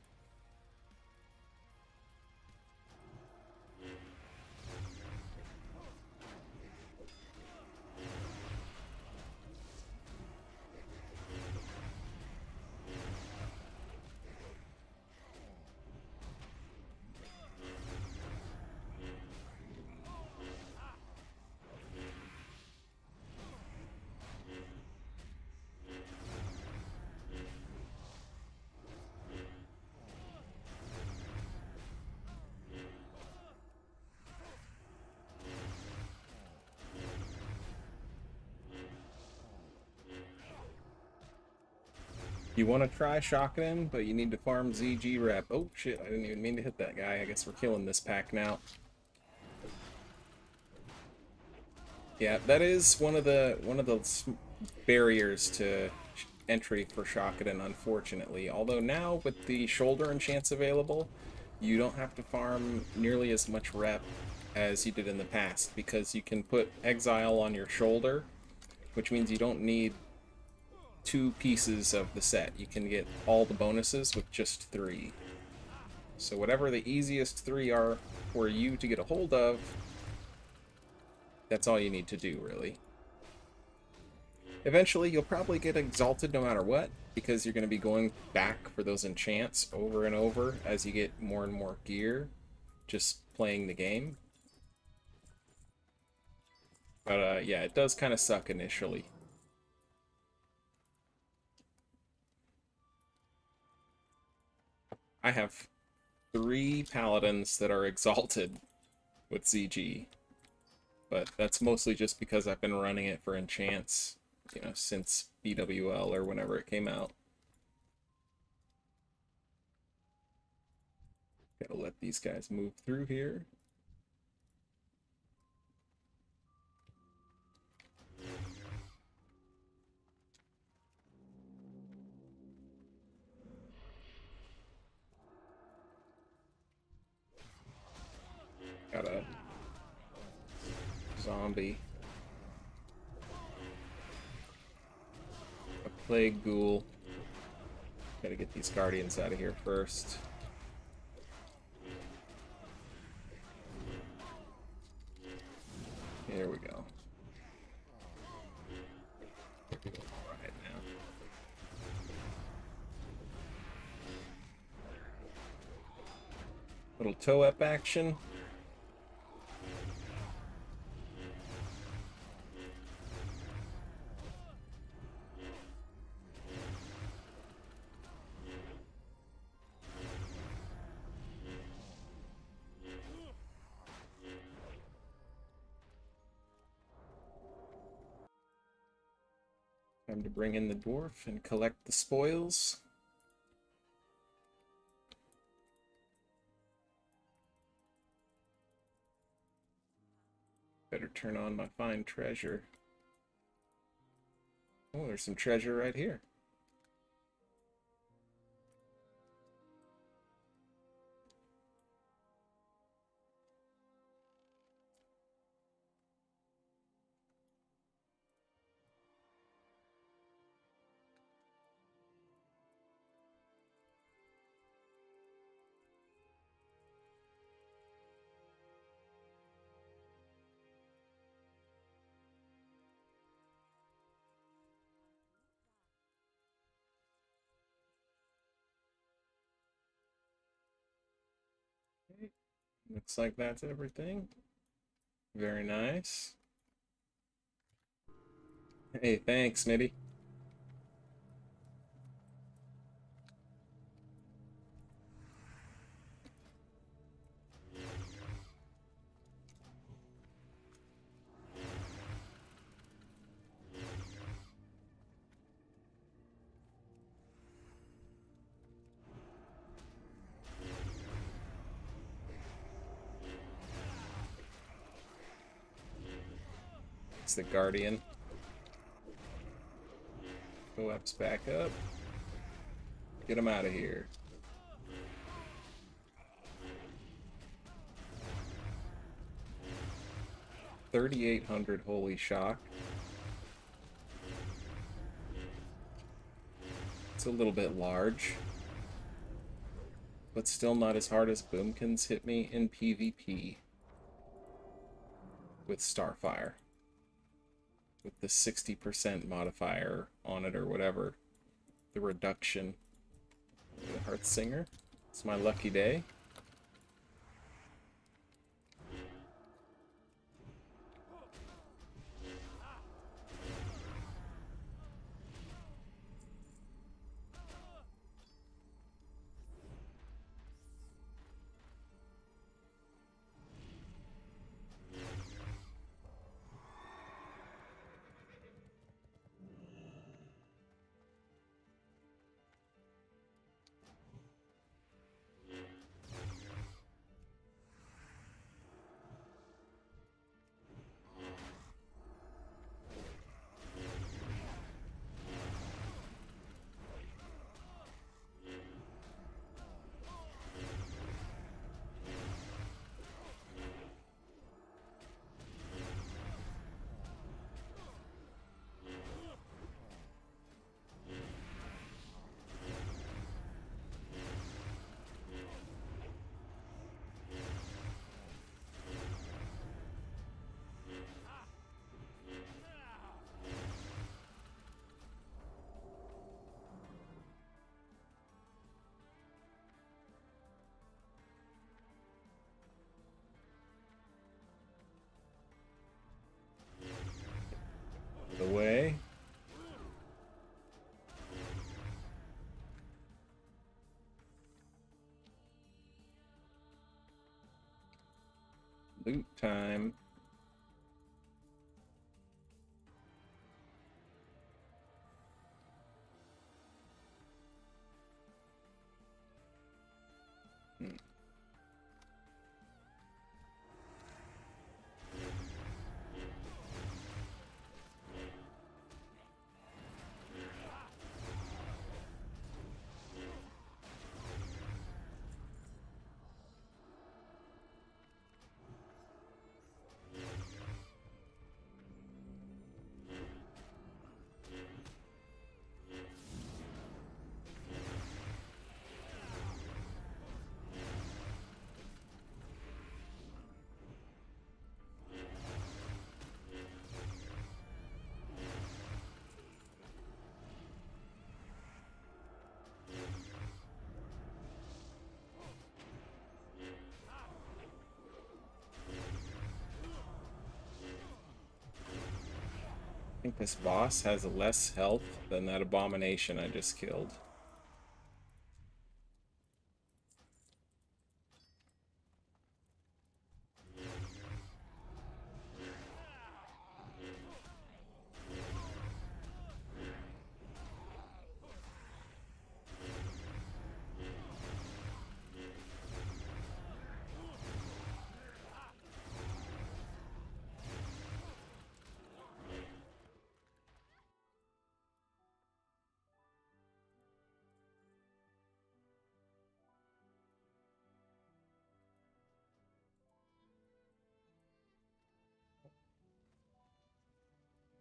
You want to try shotgun, but you need to farm ZG rep. Oh shit, I didn't even mean to hit that guy. I guess we're killing this pack now. Yeah, that is one of the barriers to entry for Shakaden, unfortunately. Although now with the shoulder enchants available, you don't have to farm nearly as much rep as you did in the past, because you can put exile on your shoulder, which means you don't need 2 pieces of the set. You can get all the bonuses with just 3. So whatever the easiest 3 are for you to get a hold of, that's all you need to do, really. Eventually, you'll probably get exalted no matter what, because you're going to be going back for those enchants over and over as you get more and more gear, just playing the game. But yeah, it does kind of suck initially. I have 3 paladins that are exalted with ZG, but that's mostly just because I've been running it for enchants, you know, since BWL or whenever it came out. Gotta let these guys move through here. Got a zombie. A plague ghoul. Gotta get these guardians out of here first. Here we go. Right now. Little toe-up action. Time to bring in the dwarf and collect the spoils. Better turn on my fine treasure. Oh, there's some treasure right here. Okay. Looks like that's everything. Very nice. Hey, thanks, Nitty. It's the Guardian. Co-op's back up. Get him out of here. $3,800, holy shock. It's a little bit large, but still not as hard as Boomkins hit me in PvP with Starfire. With the 60% modifier on it or whatever. The reduction. The Heartsinger. It's my lucky day. Loot time. I think this boss has less health than that abomination I just killed.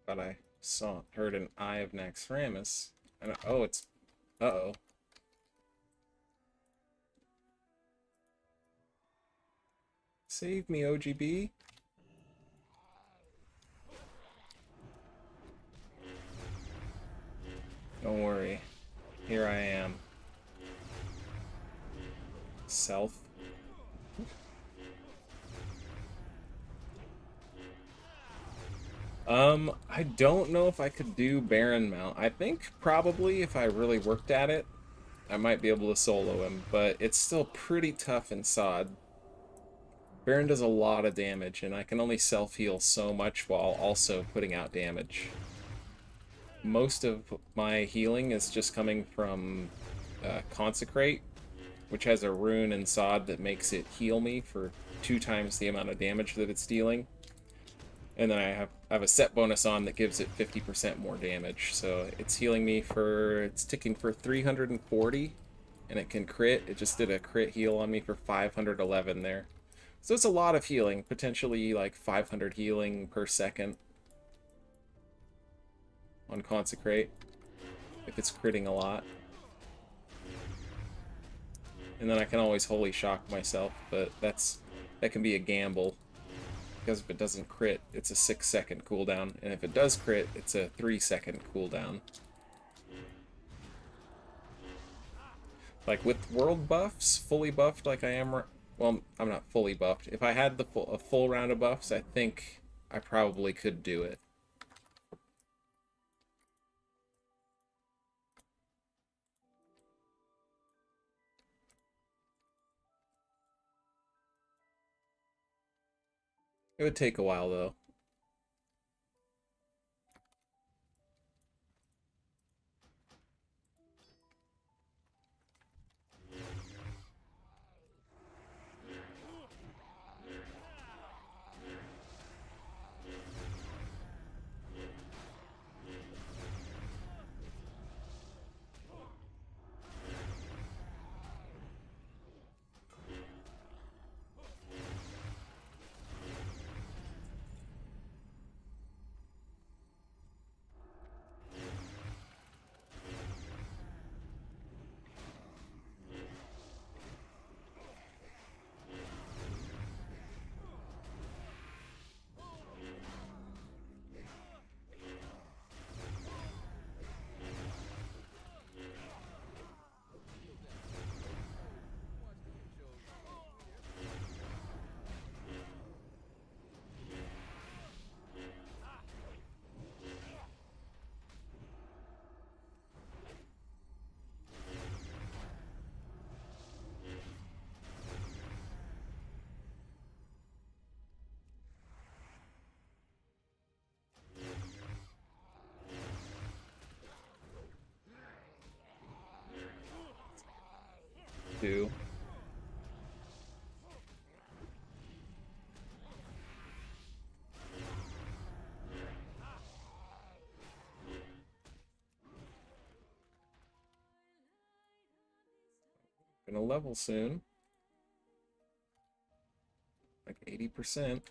But I heard an Eye of Naxxramas. And oh, it's uh-oh. Save me, OGB. Don't worry. Here I am. Self. I don't know if I could do Baron Mount. I think probably if I really worked at it, I might be able to solo him, but it's still pretty tough in SoD. Baron does a lot of damage, and I can only self-heal so much while also putting out damage. Most of my healing is just coming from Consecrate, which has a rune in SoD that makes it heal me for 2 times the amount of damage that it's dealing. And then I have a set bonus on that gives it 50% more damage. So it's healing me for, it's ticking for 340, and it can crit. It just did a crit heal on me for 511 there. So it's a lot of healing, potentially like 500 healing per second on Consecrate, if it's critting a lot. And then I can always Holy Shock myself, but that can be a gamble. Because if it doesn't crit, it's a 6-second cooldown, and if it does crit, it's a 3-second cooldown. Like with world buffs, fully buffed like I am, well, I'm not fully buffed. If I had a full round of buffs, I think I probably could do it. It would take a while, though. do. Gonna level soon. Like 80%.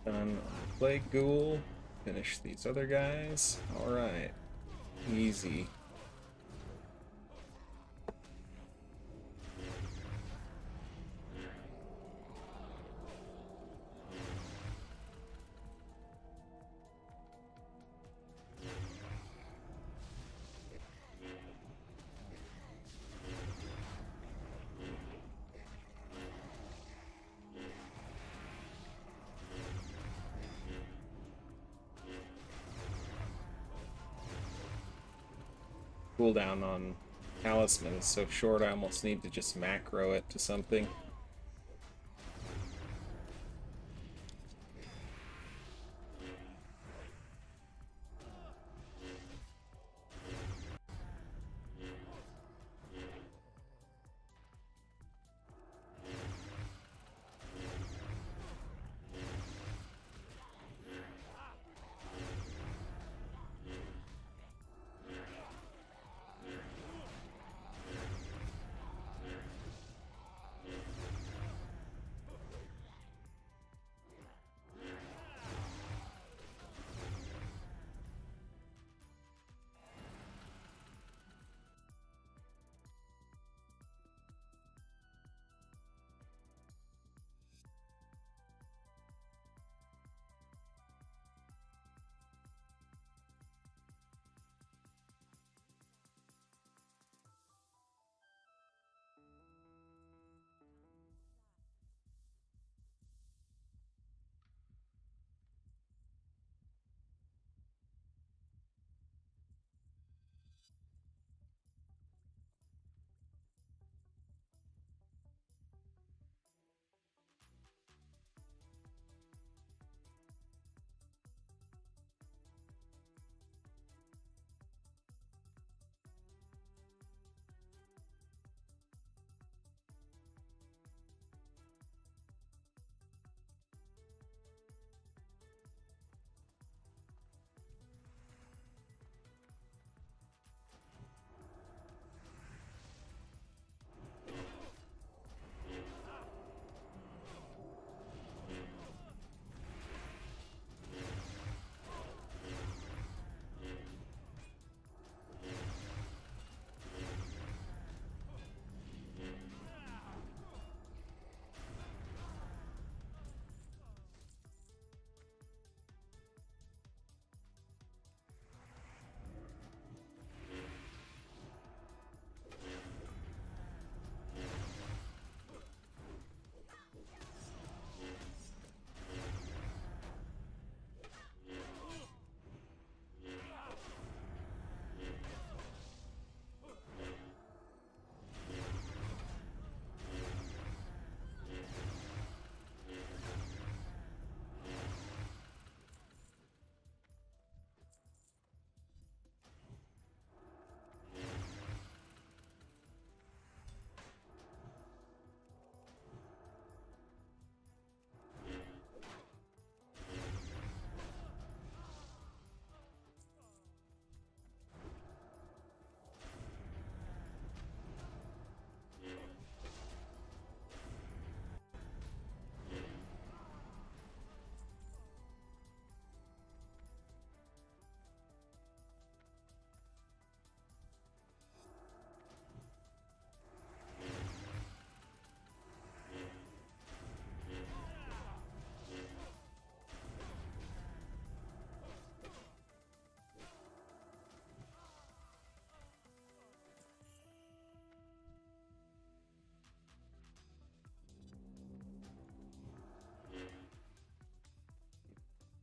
Done Plague Ghoul. Finish these other guys. Alright. Easy. Cooldown on Talisman is so short I almost need to just macro it to something.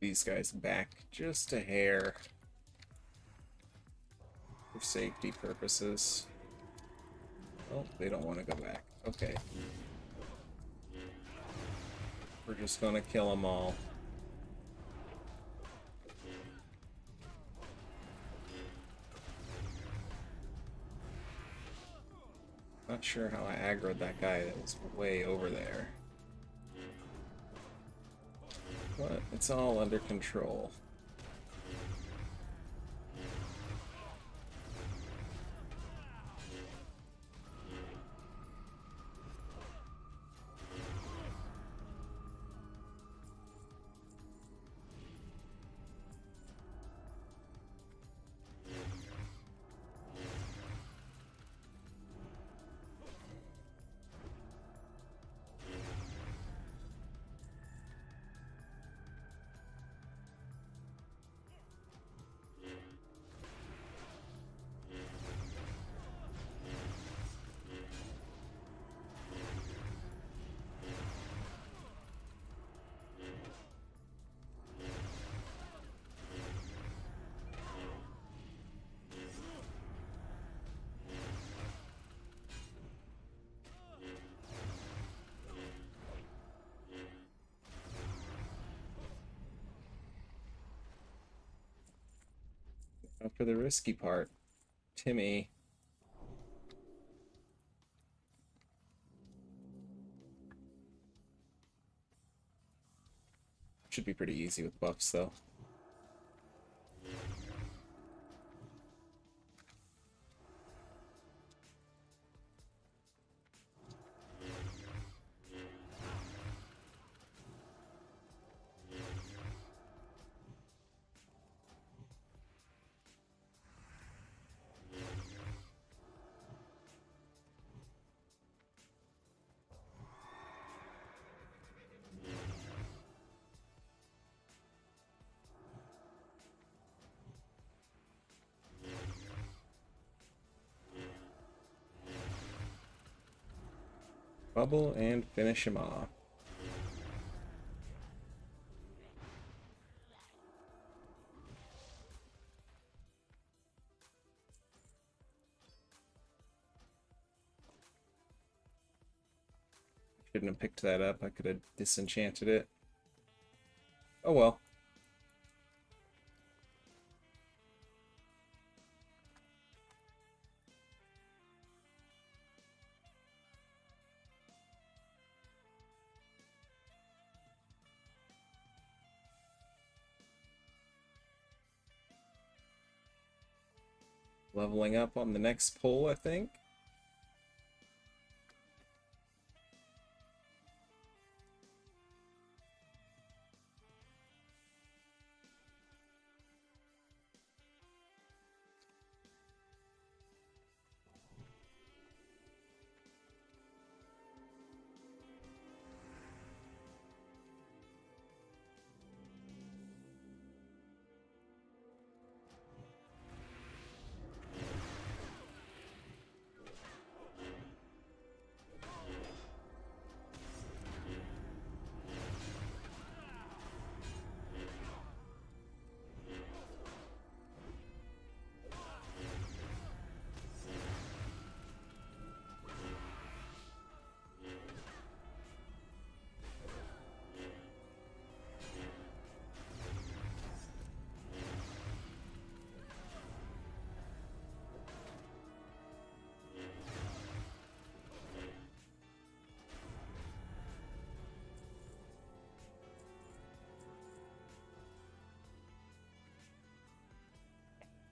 these guys back just a hair for safety purposes. Oh, they don't want to go back. Okay. We're just gonna kill them all. Not sure how I aggroed that guy that was way over there. But it's all under control. Now for the risky part, Timmy. Should be pretty easy with buffs, though. Bubble and finish him off. Shouldn't have picked that up. I could have disenchanted it. Oh well. Leveling up on the next pull, I think.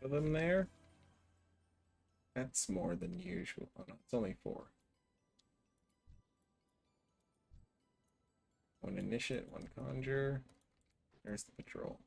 Of them there. That's more than usual. Oh no, it's only 4. One initiate, one conjure. There's the patrol.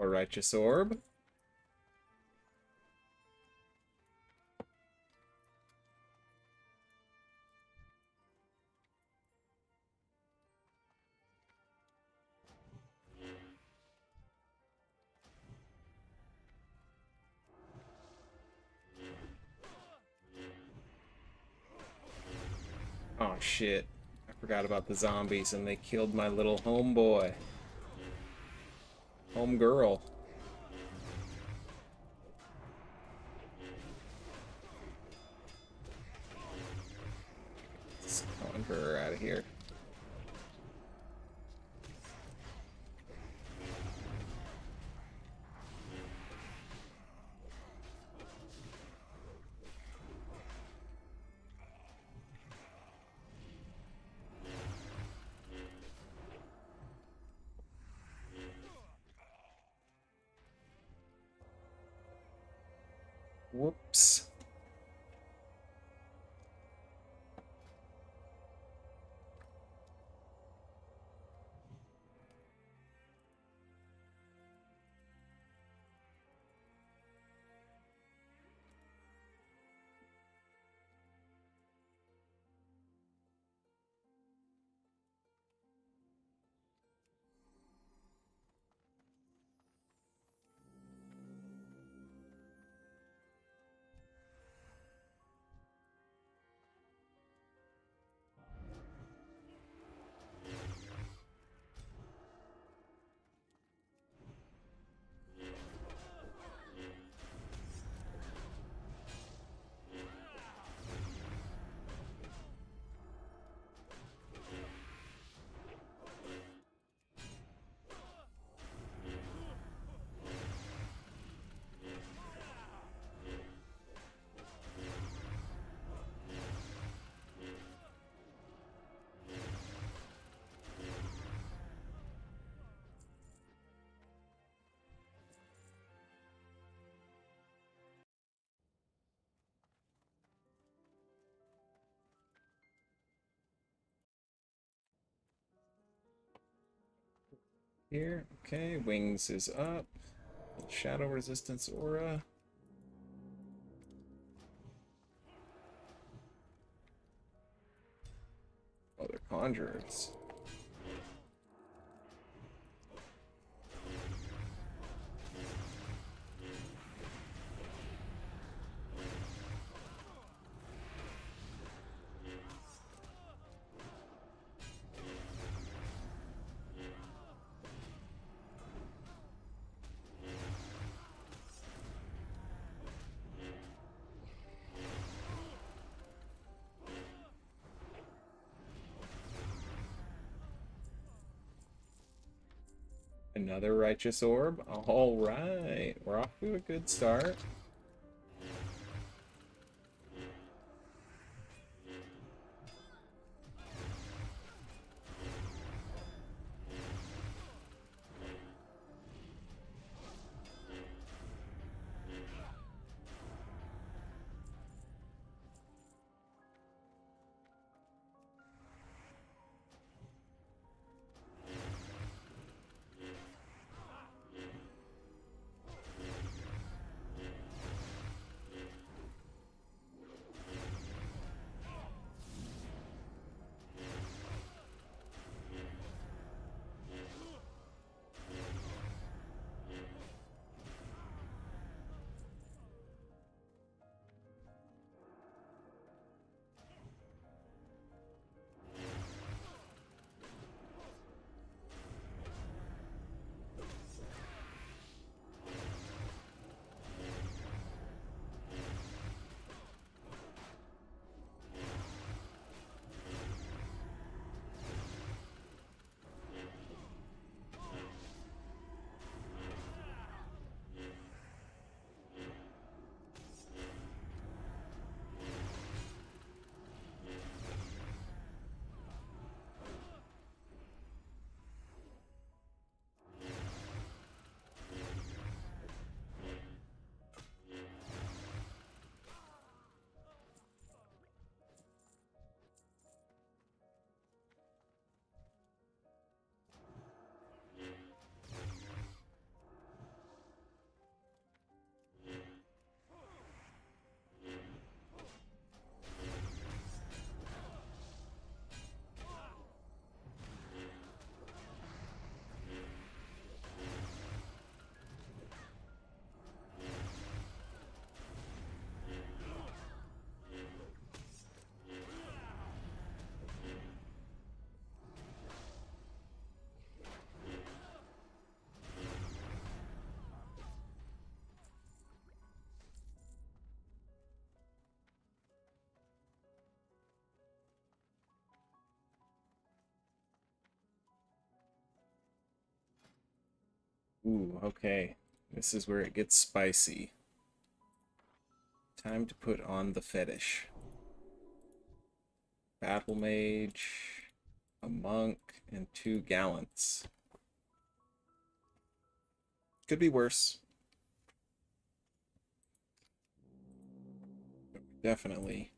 righteous orb. Oh shit. I forgot about the zombies and they killed my little homeboy. Homegirl. Let's conjure her out of here. Whoops. Here, okay, wings is up. Shadow resistance aura. Oh, they're conjurers. Another righteous orb. All right, we're off to a good start. Ooh, okay. This is where it gets spicy. Time to put on the fetish. Battle mage, a monk, and 2 gallants. Could be worse. But we definitely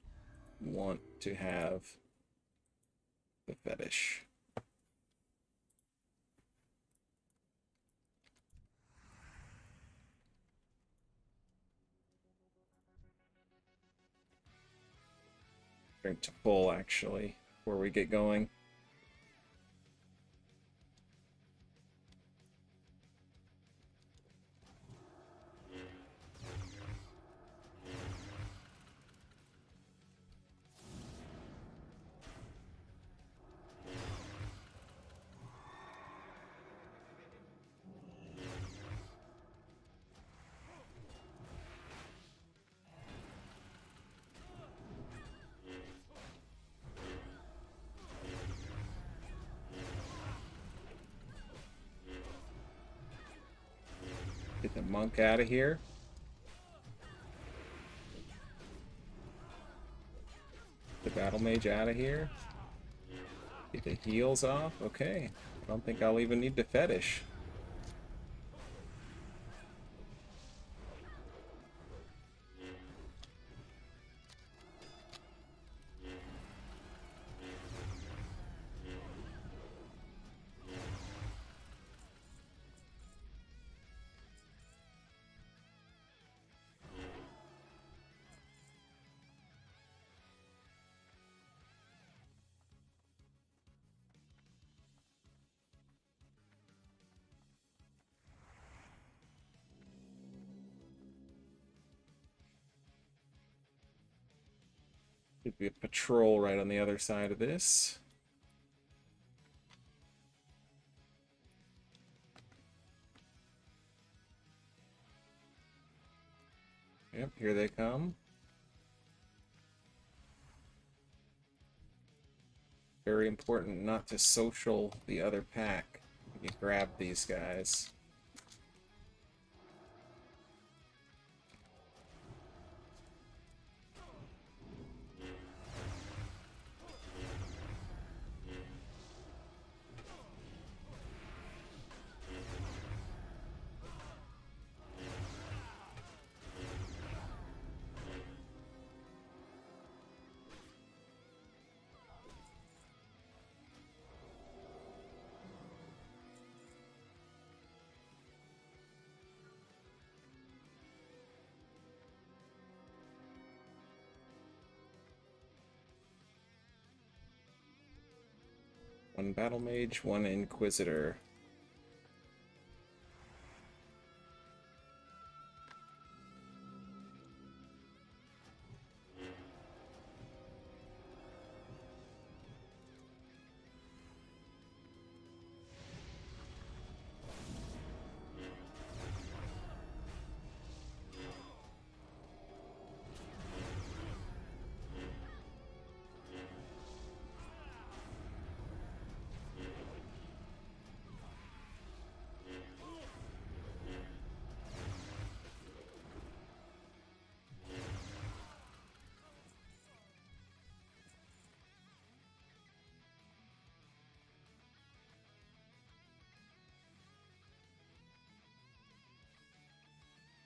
want to have the fetish. Drink to full, actually, before we get going. Get the monk out of here. The battle mage out of here. Get the heals off. Okay. I don't think I'll even need the fetish. Could be a patrol right on the other side of this. Yep, here they come. Very important not to social the other pack. You grab these guys. One battle mage, one inquisitor.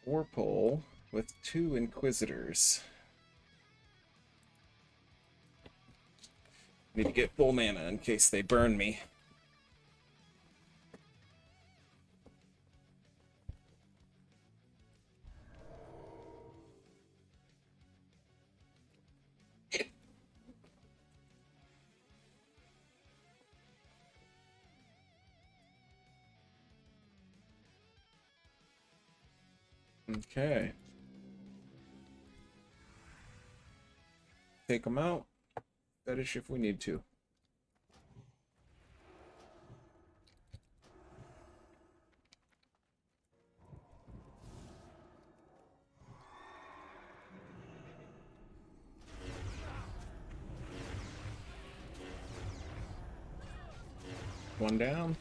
Warpole with 2 inquisitors. Need to get full mana in case they burn me. Okay. Take them out. Fetish if we need to. One down.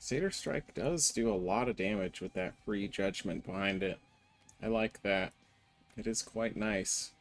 Satyr Strike does do a lot of damage with that free judgment behind it. I like that. It is quite nice.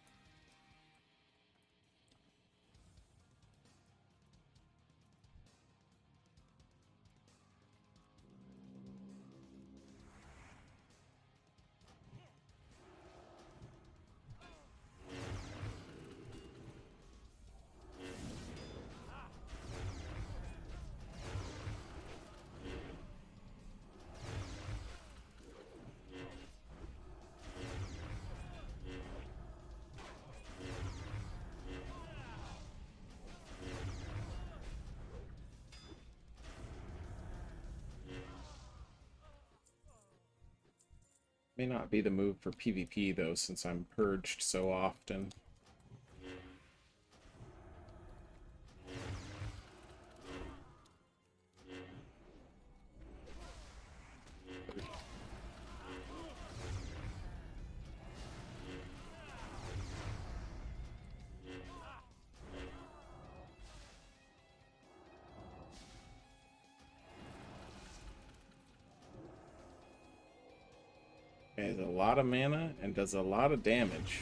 May not be the move for PvP though, since I'm purged so often. It has a lot of mana and does a lot of damage.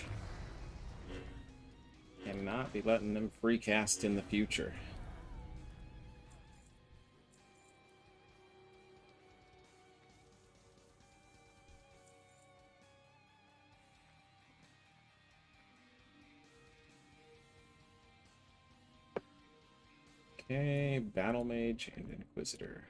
Cannot be letting them free cast in the future. Okay, Battle Mage and Inquisitor.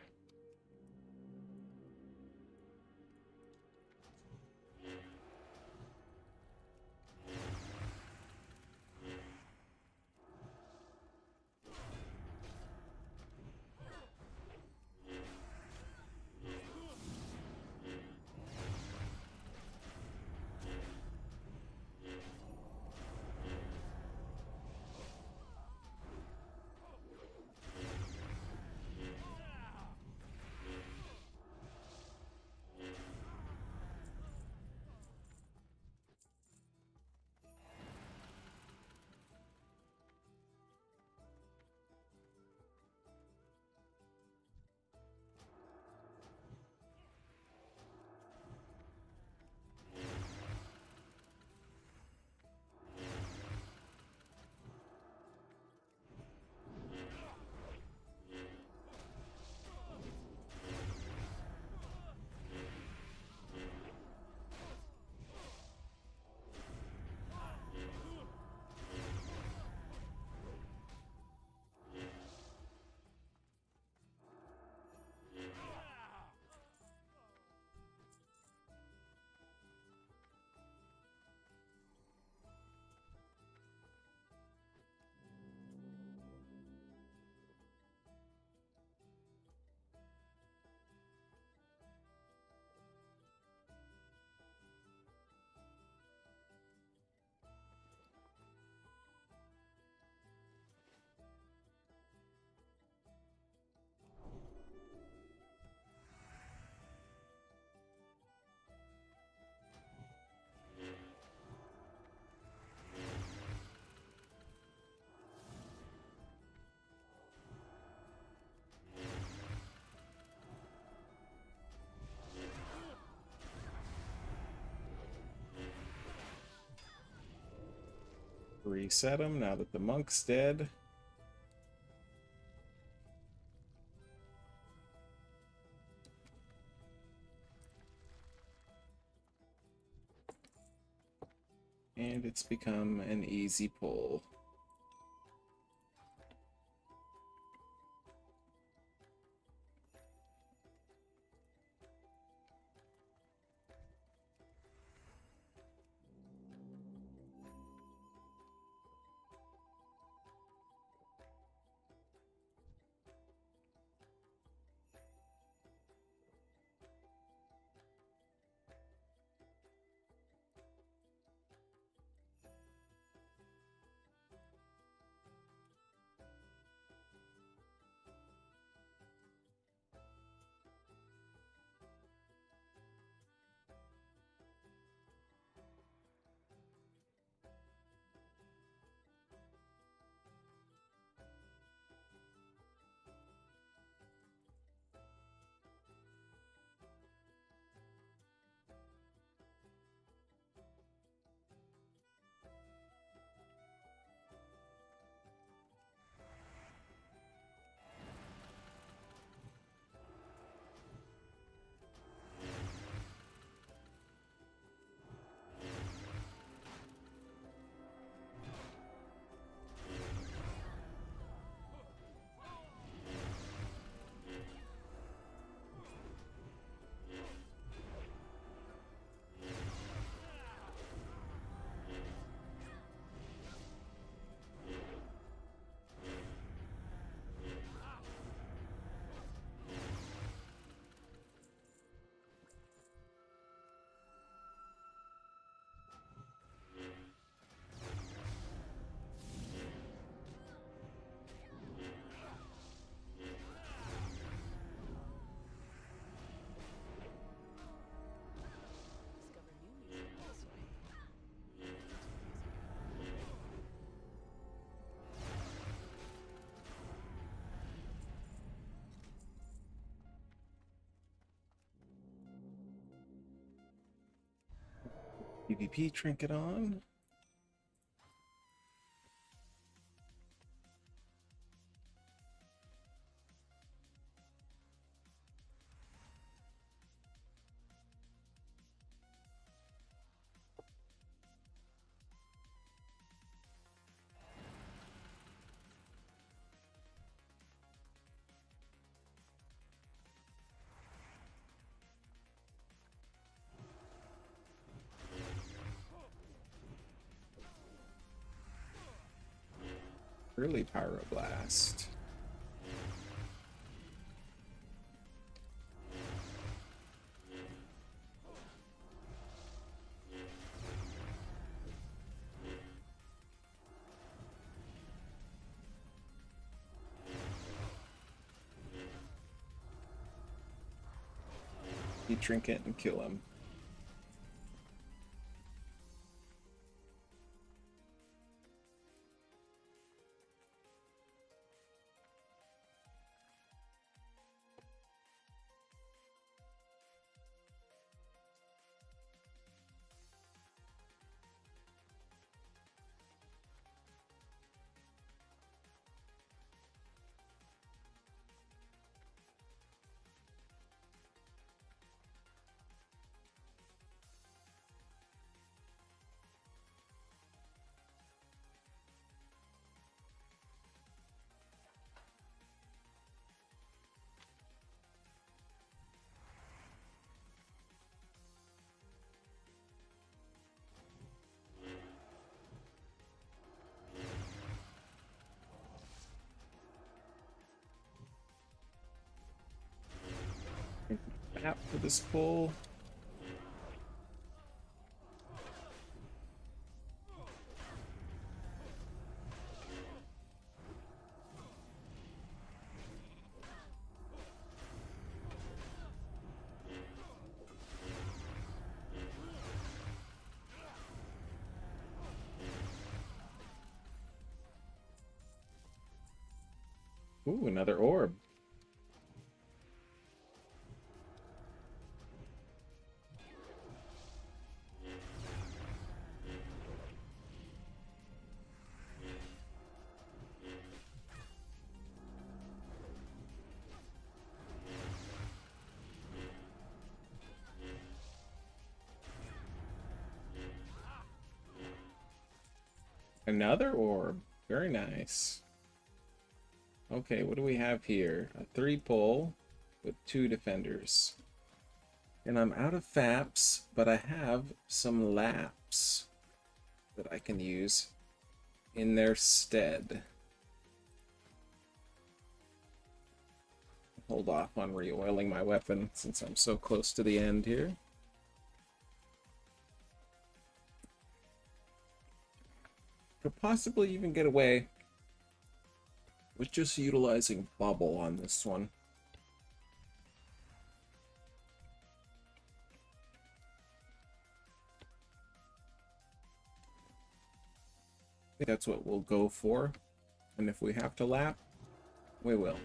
Reset him now that the monk's dead. And it's become an easy pull. PvP trinket on. Early pyroblast. He trinket and kill him. Map for this pull. Ooh, another orb. Another orb. Very nice. Okay, what do we have here? A 3 pull with 2 defenders. And I'm out of FAPs, but I have some laps that I can use in their stead. Hold off on re-oiling my weapon since I'm so close to the end here. Could possibly even get away with just utilizing bubble on this one. I think that's what we'll go for. And if we have to lap, we will.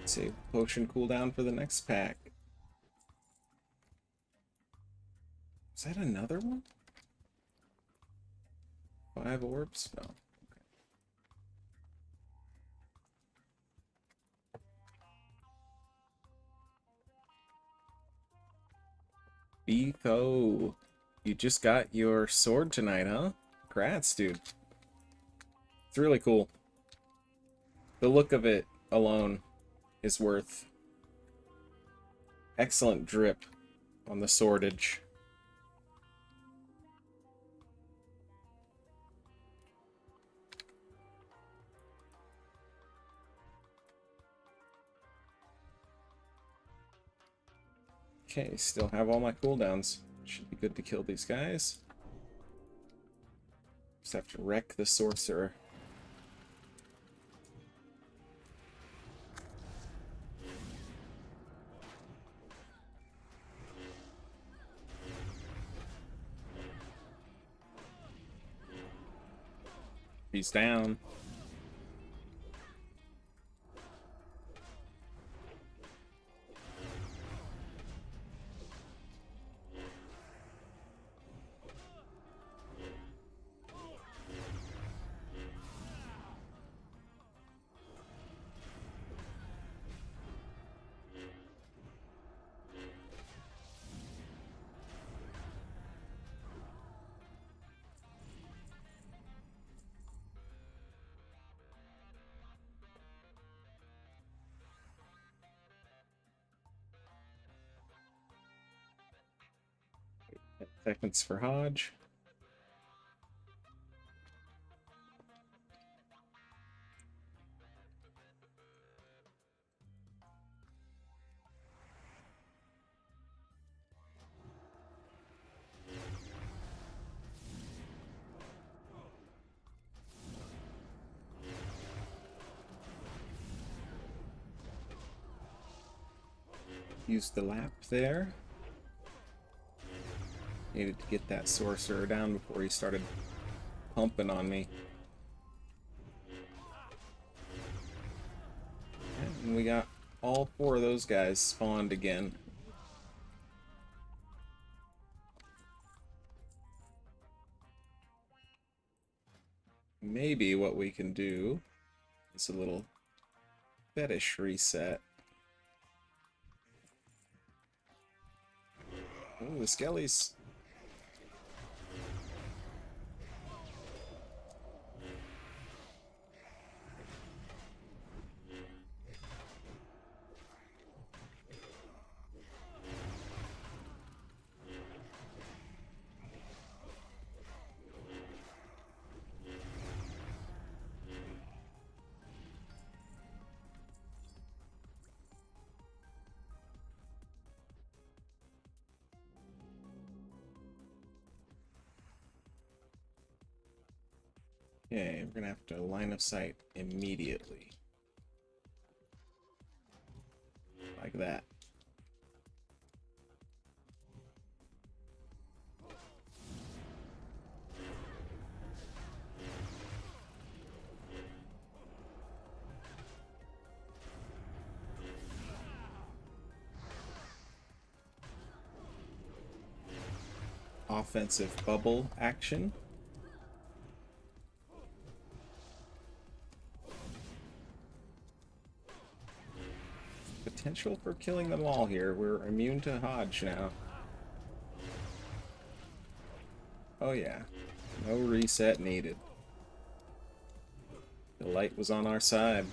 Save potion cooldown for the next pack. Is that another one? 5 orbs? No. Okay. Beefo. You just got your sword tonight, huh? Congrats, dude. It's really cool. The look of it alone is worth. Excellent drip on the swordage. Okay, still have all my cooldowns. Should be good to kill these guys. Just have to wreck the sorcerer. He's down. Seconds for Hodge. Use the lap there. Needed to get that sorcerer down before he started pumping on me. And we got all 4 of those guys spawned again. Maybe what we can do is a little fetish reset. Oh, the skellies. Okay, we're gonna have to line of sight immediately. Like that. Offensive bubble action. Potential for killing them all here. We're immune to Hodge now. Oh yeah. No reset needed. The light was on our side.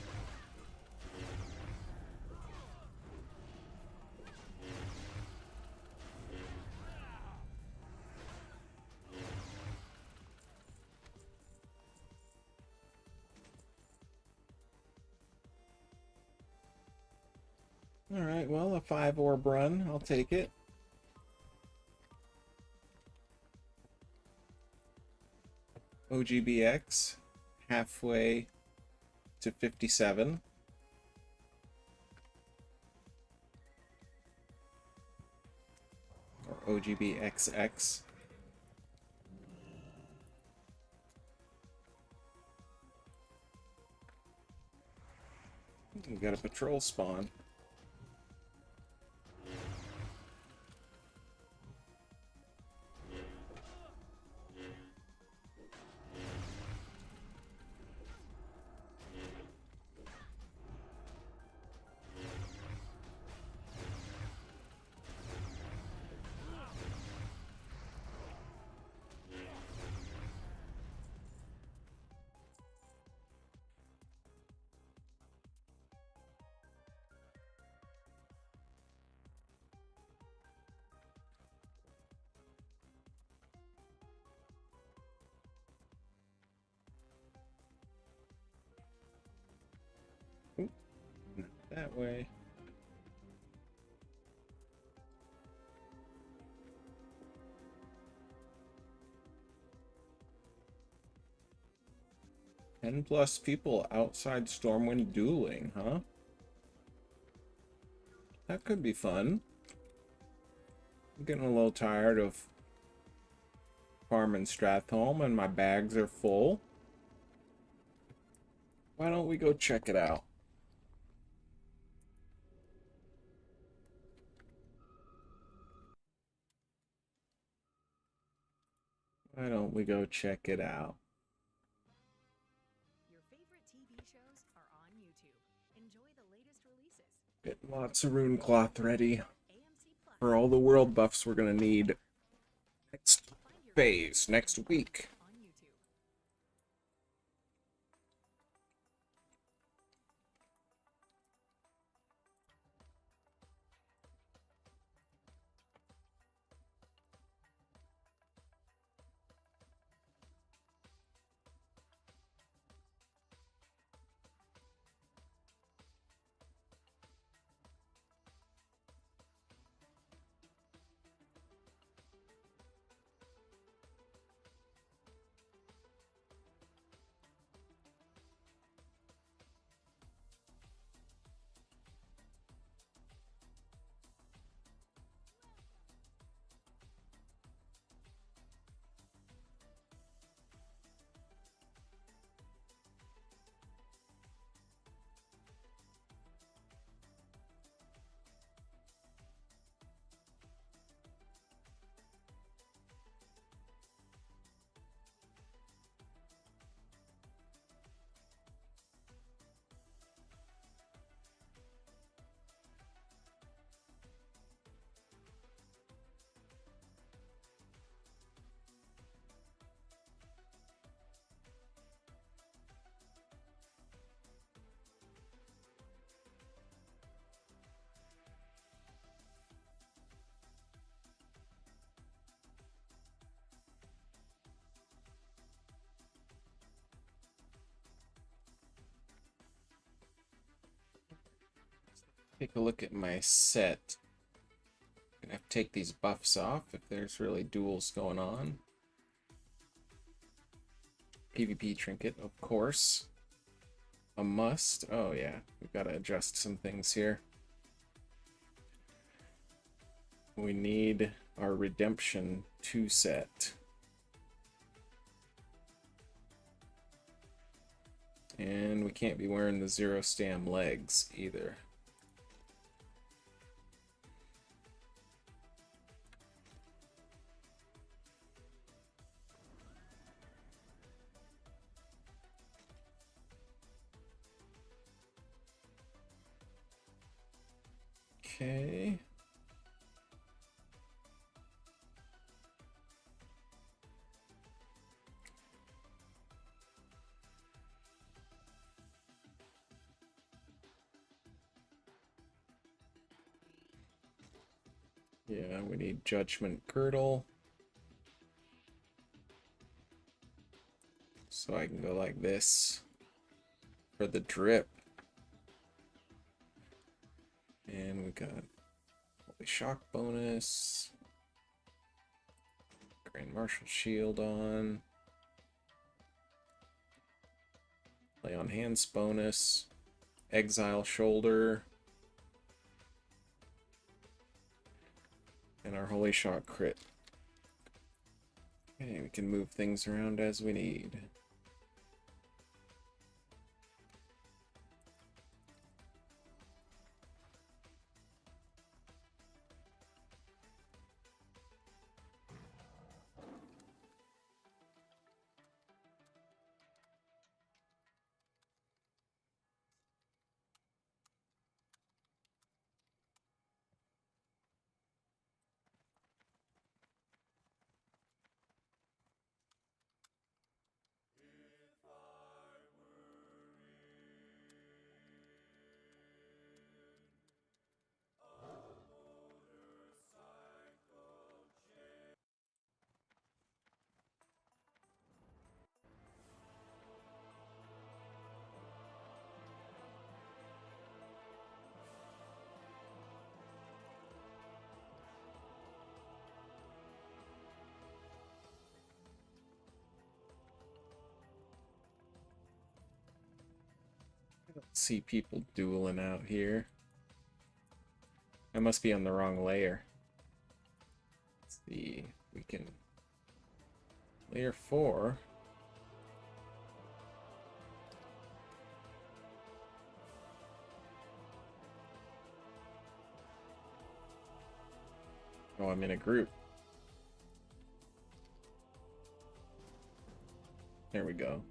Alright, well, a 5 orb run. I'll take it. OGBX, halfway to 57. Or OGBXX. We got a patrol spawn. Oop, not that way. 10+ people outside Stormwind dueling, huh? That could be fun. I'm getting a little tired of farming Stratholme and my bags are full. Why don't we go check it out? Why don't we go check it out? Your favorite TV shows are on YouTube. Enjoy the latest releases. Getting lots of rune cloth ready AMC Plus. for all the world buffs we're gonna need next Find your phase, favorite next TV week. on YouTube. Take a look at my set. Gonna have to take these buffs off if there's really duels going on. PvP trinket, of course. A must. Oh yeah, we've got to adjust some things here. We need our redemption 2 set. And we can't be wearing the 0 stam legs either. Okay. Yeah, we need Judgment Girdle. So I can go like this for the drip. And we got Holy Shock bonus. Grand Marshal Shield on. Lay on Hands bonus. Exile Shoulder. And our Holy Shock crit. Okay, we can move things around as we need. See people dueling out here. I must be on the wrong layer. Let's see if we can... Layer 4. Oh, I'm in a group. There we go.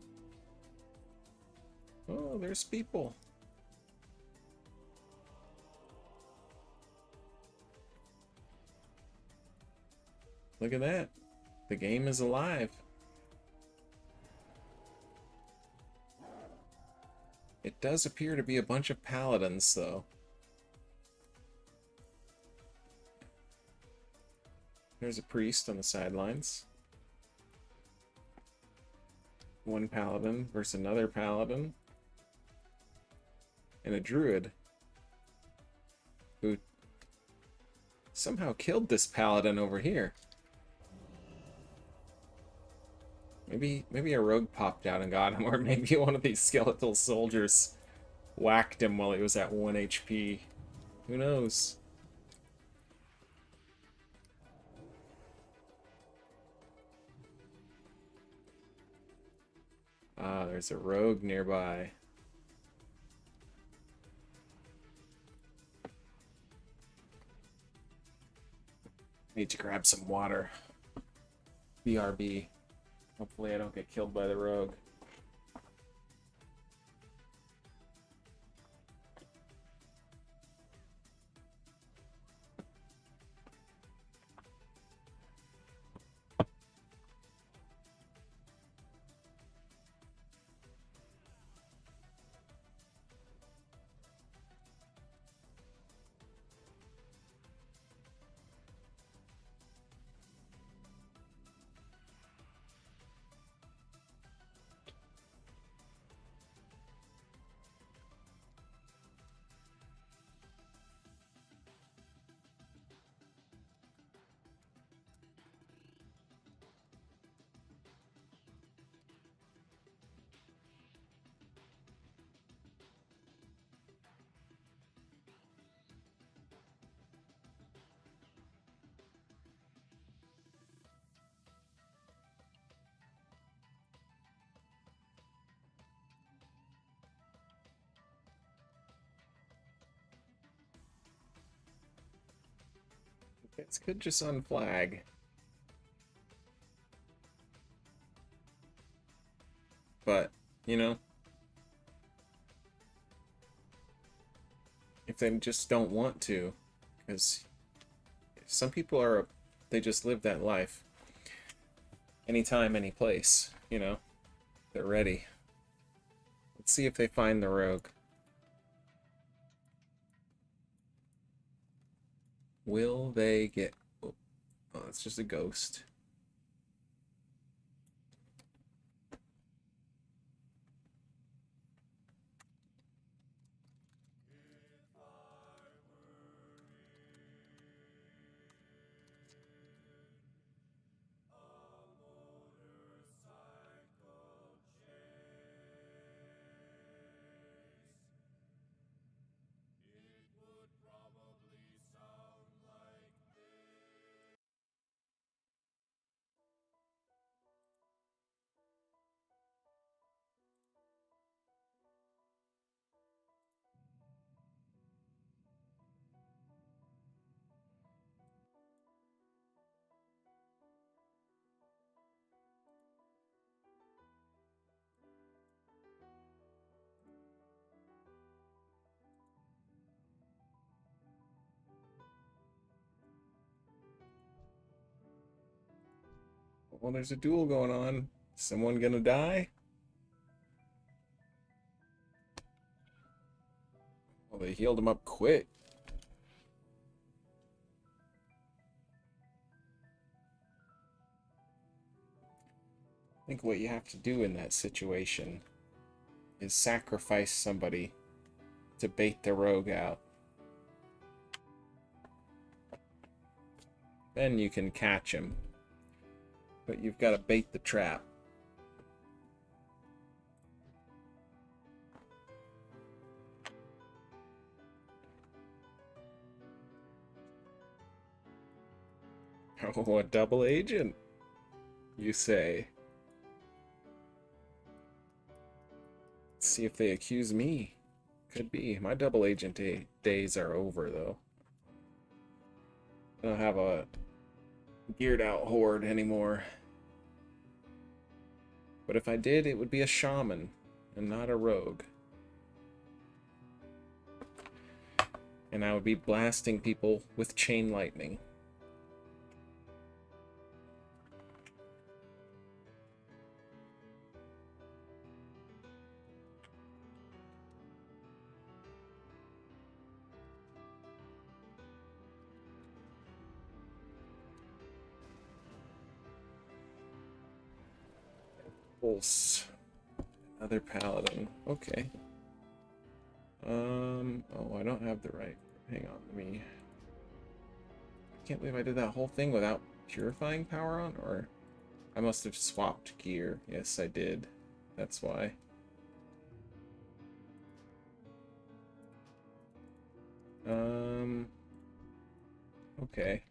Oh, there's people. Look at that. The game is alive. It does appear to be a bunch of paladins, though. There's a priest on the sidelines. One paladin versus another paladin. And a druid who somehow killed this paladin over here. Maybe a rogue popped out and got him, or maybe one of these skeletal soldiers whacked him while he was at 1 HP. Who knows? Ah, there's a rogue nearby. Need to grab some water. BRB. Hopefully I don't get killed by the rogue. This could just unflag. But, you know, if they just don't want to, because some people are, they just live that life. Anytime, any place, you know, they're ready. Let's see if they find the rogue. Will they get... Oh, it's just a ghost. Well, there's a duel going on. Someone gonna die? Well, they healed him up quick. I think what you have to do in that situation is sacrifice somebody to bait the rogue out. Then you can catch him. But you've got to bait the trap. Oh, a double agent, you say? Let's see if they accuse me. Could be. My double agent days are over, though. I don't have a geared out horde anymore. But if I did, it would be a shaman and not a rogue. And I would be blasting people with chain lightning. Pulse. Another paladin. Okay. Oh, I don't have the right. Hang on, let me. I can't believe I did that whole thing without purifying power on, or I must have swapped gear. Yes, I did. That's why. Okay.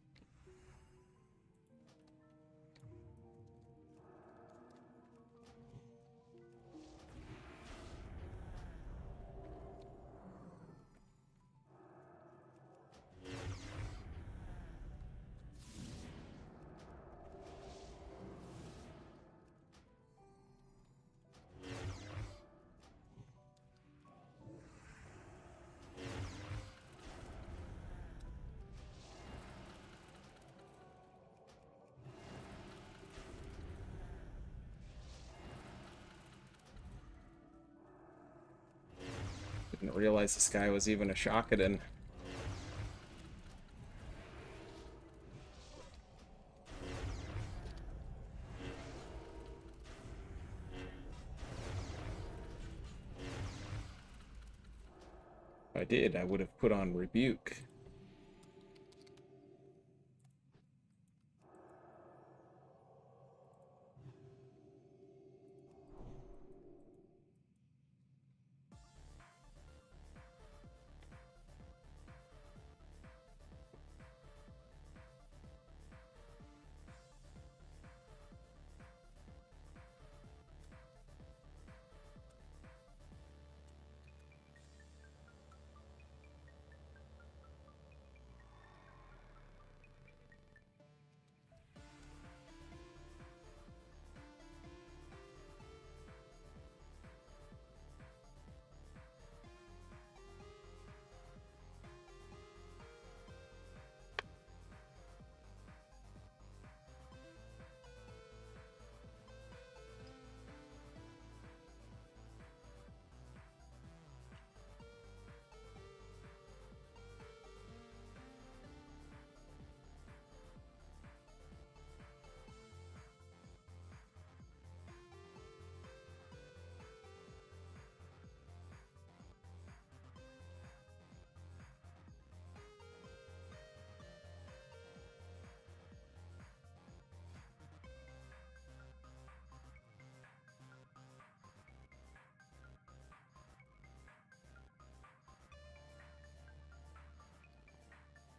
Didn't realize this guy was even a Shakadan. If I did, I would have put on Rebuke.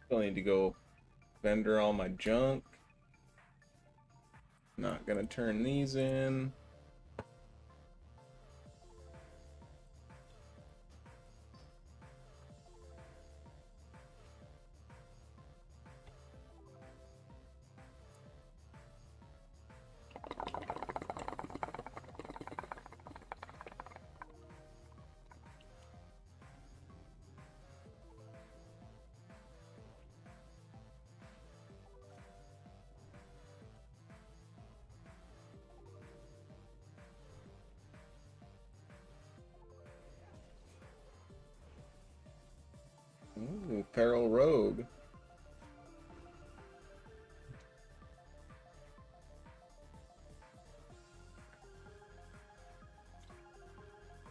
Still need to go vendor all my junk. Not gonna turn these in. Ooh, Peril Rogue.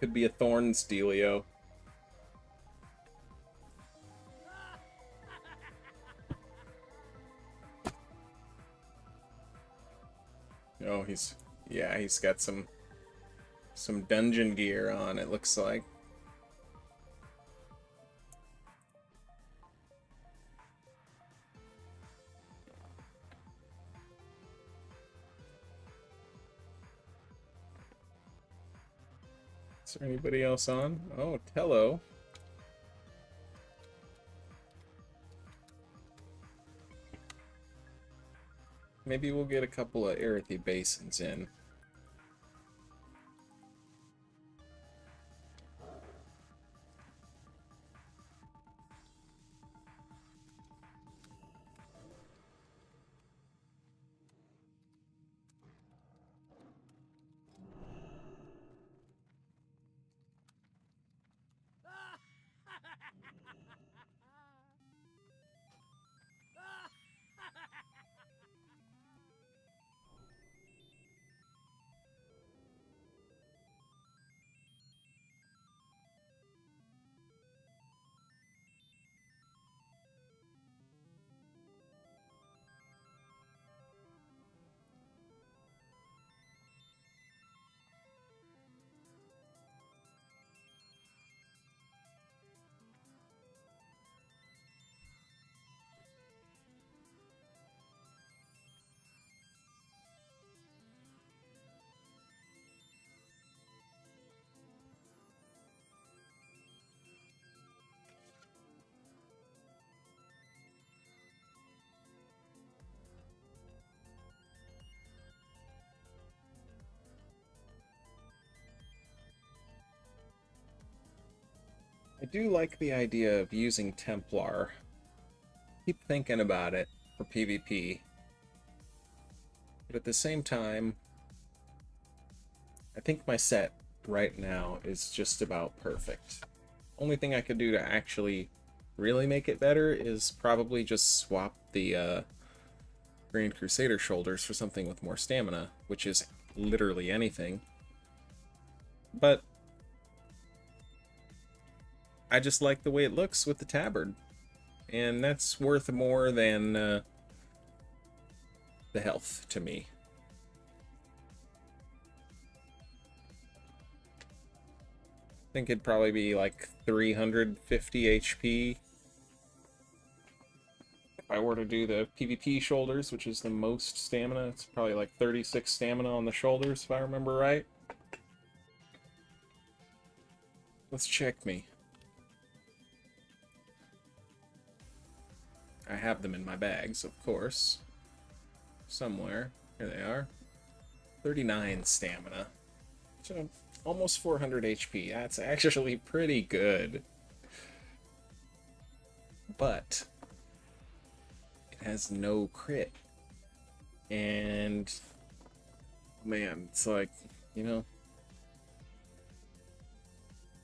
Could be a Thorn Steelio. Oh, yeah, he's got some dungeon gear on, it looks like. Is there anybody else on? Oh, Tello. Maybe we'll get a couple of Erithy Basins in. I do like the idea of using Templar. Keep thinking about it for PvP. But at the same time, I think my set right now is just about perfect. Only thing I could do to actually really make it better is probably just swap the Grand Crusader shoulders for something with more stamina, which is literally anything. But I just like the way it looks with the tabard, and that's worth more than the health to me. I think it'd probably be like 350 HP if I were to do the PvP shoulders, which is the most stamina. It's probably like 36 stamina on the shoulders, if I remember right. Let's check me. I have them in my bags, of course. Somewhere. Here they are. 39 stamina. So almost 400 HP. That's actually pretty good. But it has no crit. And man, it's like, you know,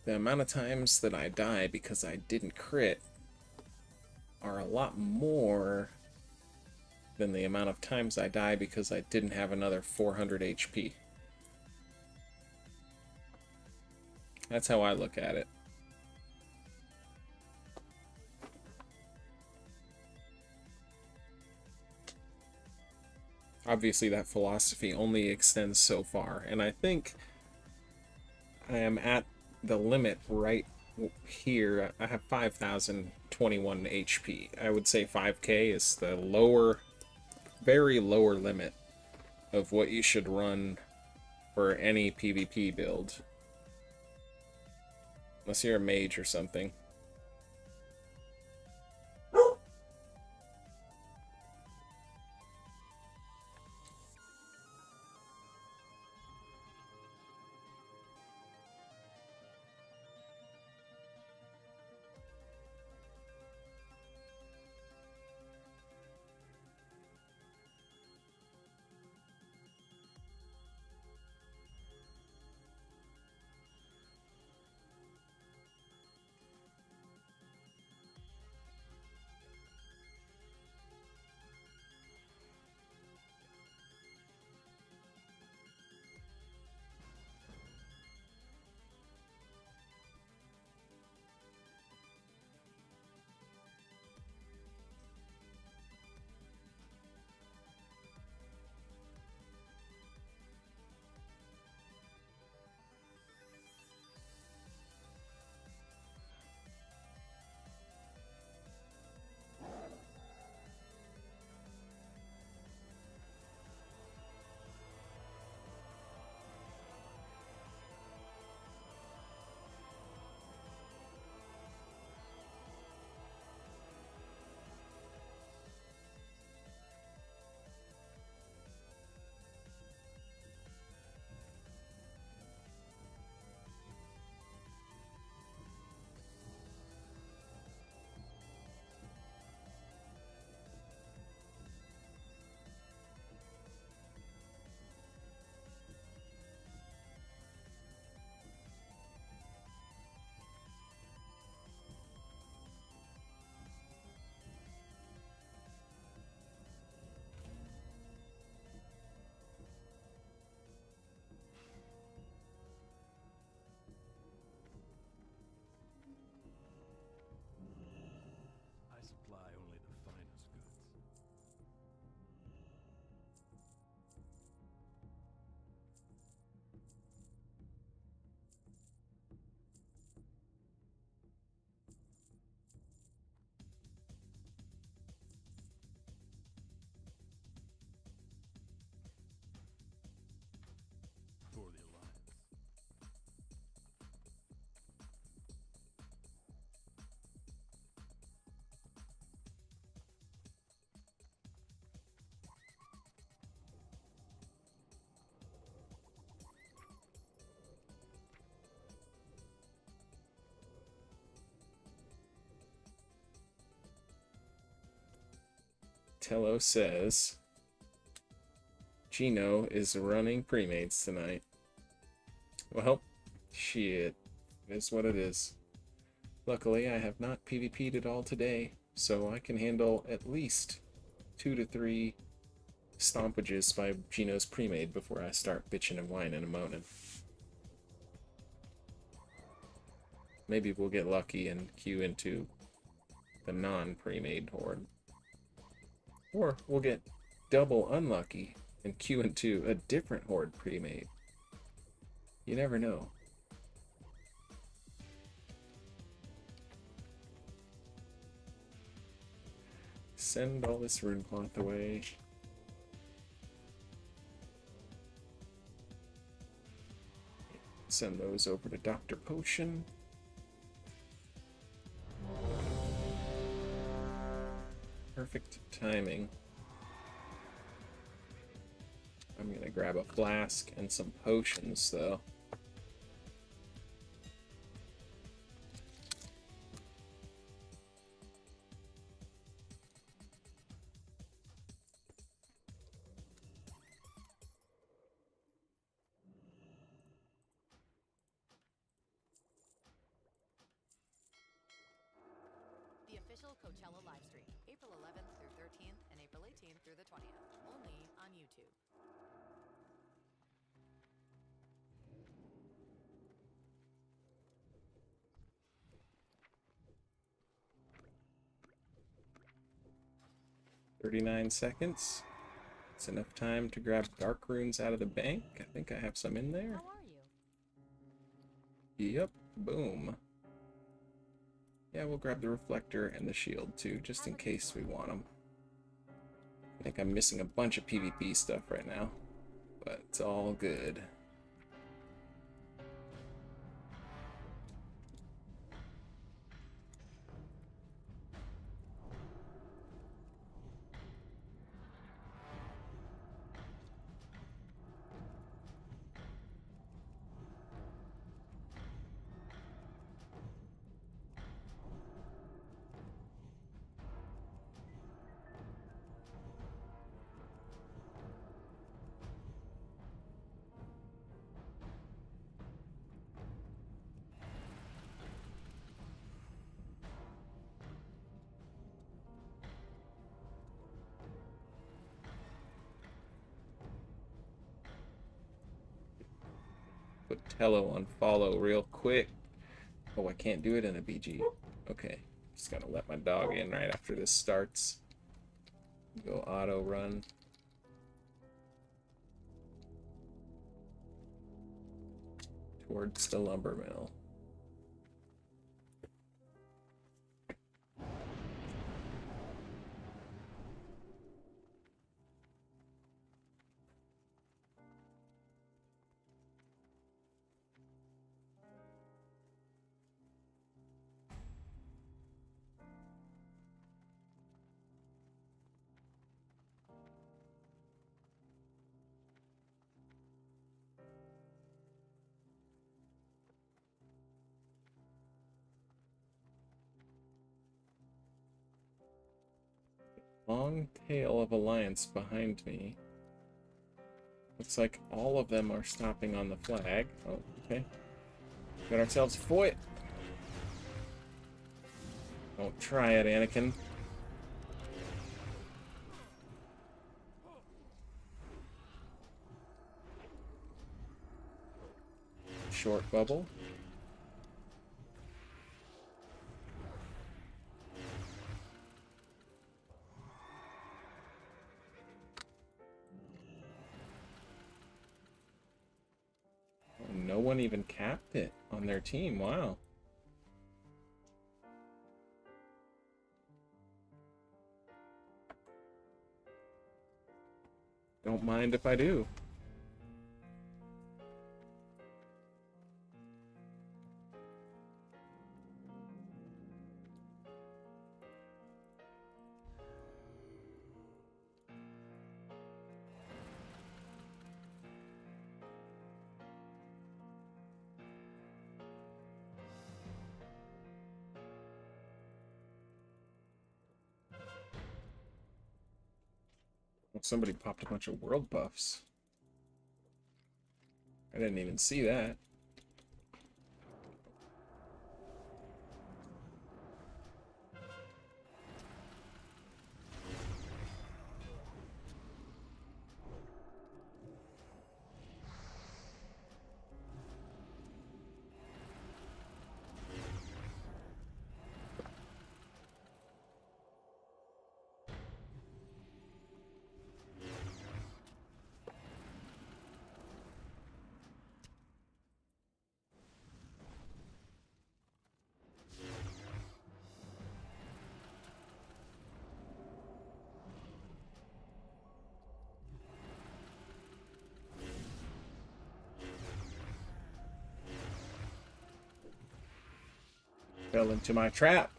the amount of times that I die because I didn't crit are a lot more than the amount of times I die because I didn't have another 400 HP. That's how I look at it. Obviously, that philosophy only extends so far, and I think I am at the limit right here. I have 5,021 HP. I would say 5k is the lower, very lower limit of what you should run for any PvP build. Unless you're a mage or something. Tello says Gino is running pre-mates tonight. Well, shit. It is what it is. Luckily, I have not PvP'd at all today, so I can handle at least 2 to 3 stompages by Gino's pre-made before I start bitching and whining and moaning. Maybe we'll get lucky and queue into the non-pre-made horde. Or we'll get double unlucky and queue into a different horde pre-made. You never know. Send all this rune cloth away. Send those over to Dr. Potion. Perfect timing. I'm gonna grab a flask and some potions though. The official Coachella livestream, April 11th through 13th and April 18th through the 20th, only on YouTube. $39. It's enough time to grab dark runes out of the bank. I think I have some in there. How are you? Yep, boom. Yeah, we'll grab the reflector and the shield too, just in case we want them. I think I'm missing a bunch of PvP stuff right now, but it's all good. Put Tello on follow real quick. Oh, I can't do it in a BG. Okay, just gotta let my dog in right after this starts. Go auto run. Towards the lumber mill. Long tail of alliance behind me. Looks like all of them are stopping on the flag. Oh, okay. Got ourselves a foot. Don't try it, Anakin. Short bubble. No one even capped it on their team. Wow. Don't mind if I do. Somebody popped a bunch of world buffs. I didn't even see that. Fell into my trap.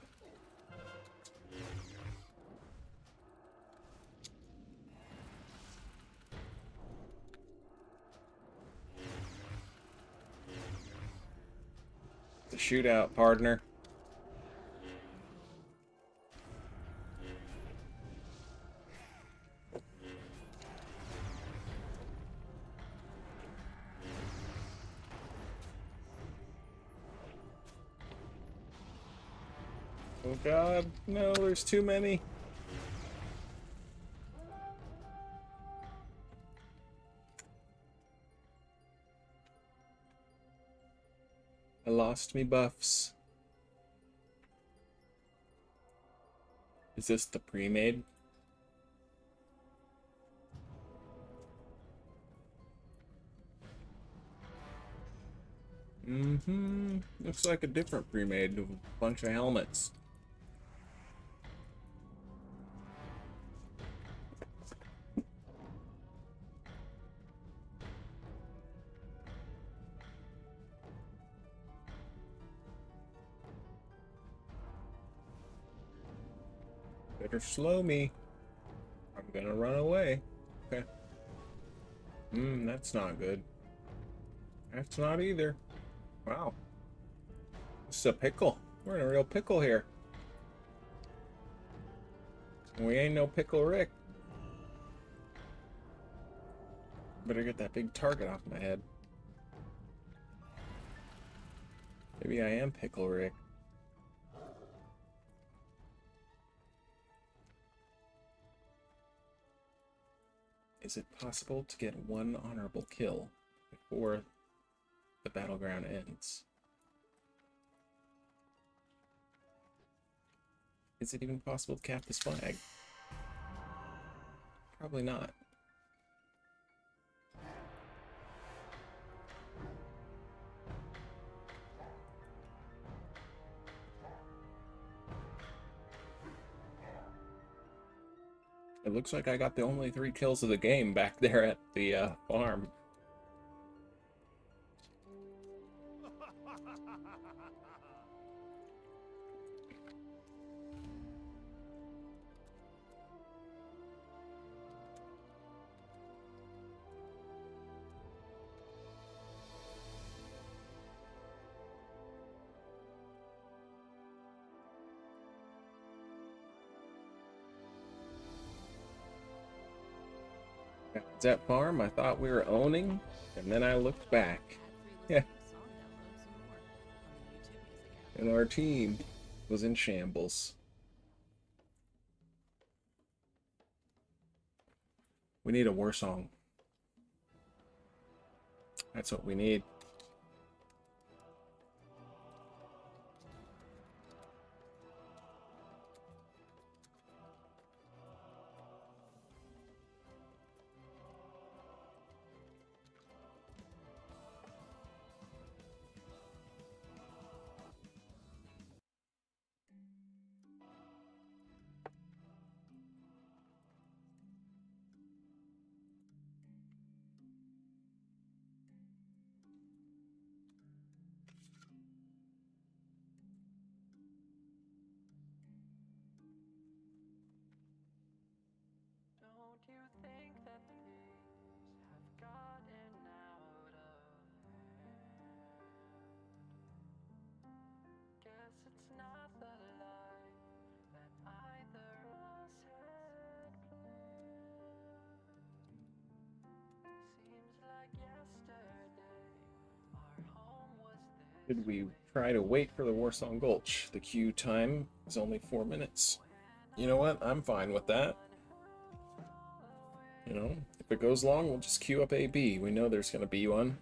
The shootout, partner. Oh god, no, there's too many. I lost me buffs. Is this the pre-made? Mm-hmm. Looks like a different pre-made with a bunch of helmets. Better slow me. I'm gonna run away. Okay. That's not good. That's not either. Wow. This is a pickle. We're in a real pickle here. We ain't no Pickle Rick. Better get that big target off my head. Maybe I am Pickle Rick. Is it possible to get one honorable kill before the battleground ends? Is it even possible to cap this flag? Probably not. It looks like I got the only 3 kills of the game back there at the farm. That farm I thought we were owning, and then I looked back. Yeah. And our team was in shambles. We need a war song. That's what we need. Should we try to wait for the Warsong Gulch? The queue time is only 4 minutes. You know what? I'm fine with that. You know, if it goes long, we'll just queue up AB. We know there's going to be one.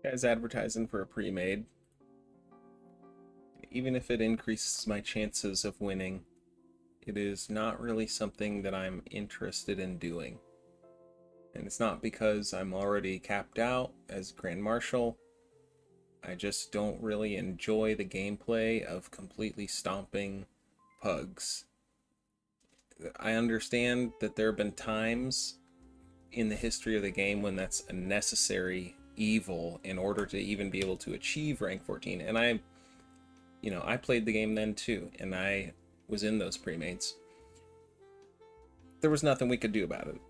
Guys advertising for a pre-made. Even if it increases my chances of winning, it is not really something that I'm interested in doing. And it's not because I'm already capped out as Grand Marshal. I just don't really enjoy the gameplay of completely stomping pugs. I understand that there have been times in the history of the game when that's a necessary evil in order to even be able to achieve rank 14. And I played the game then too, and I was in those pre-mates. There was nothing we could do about it.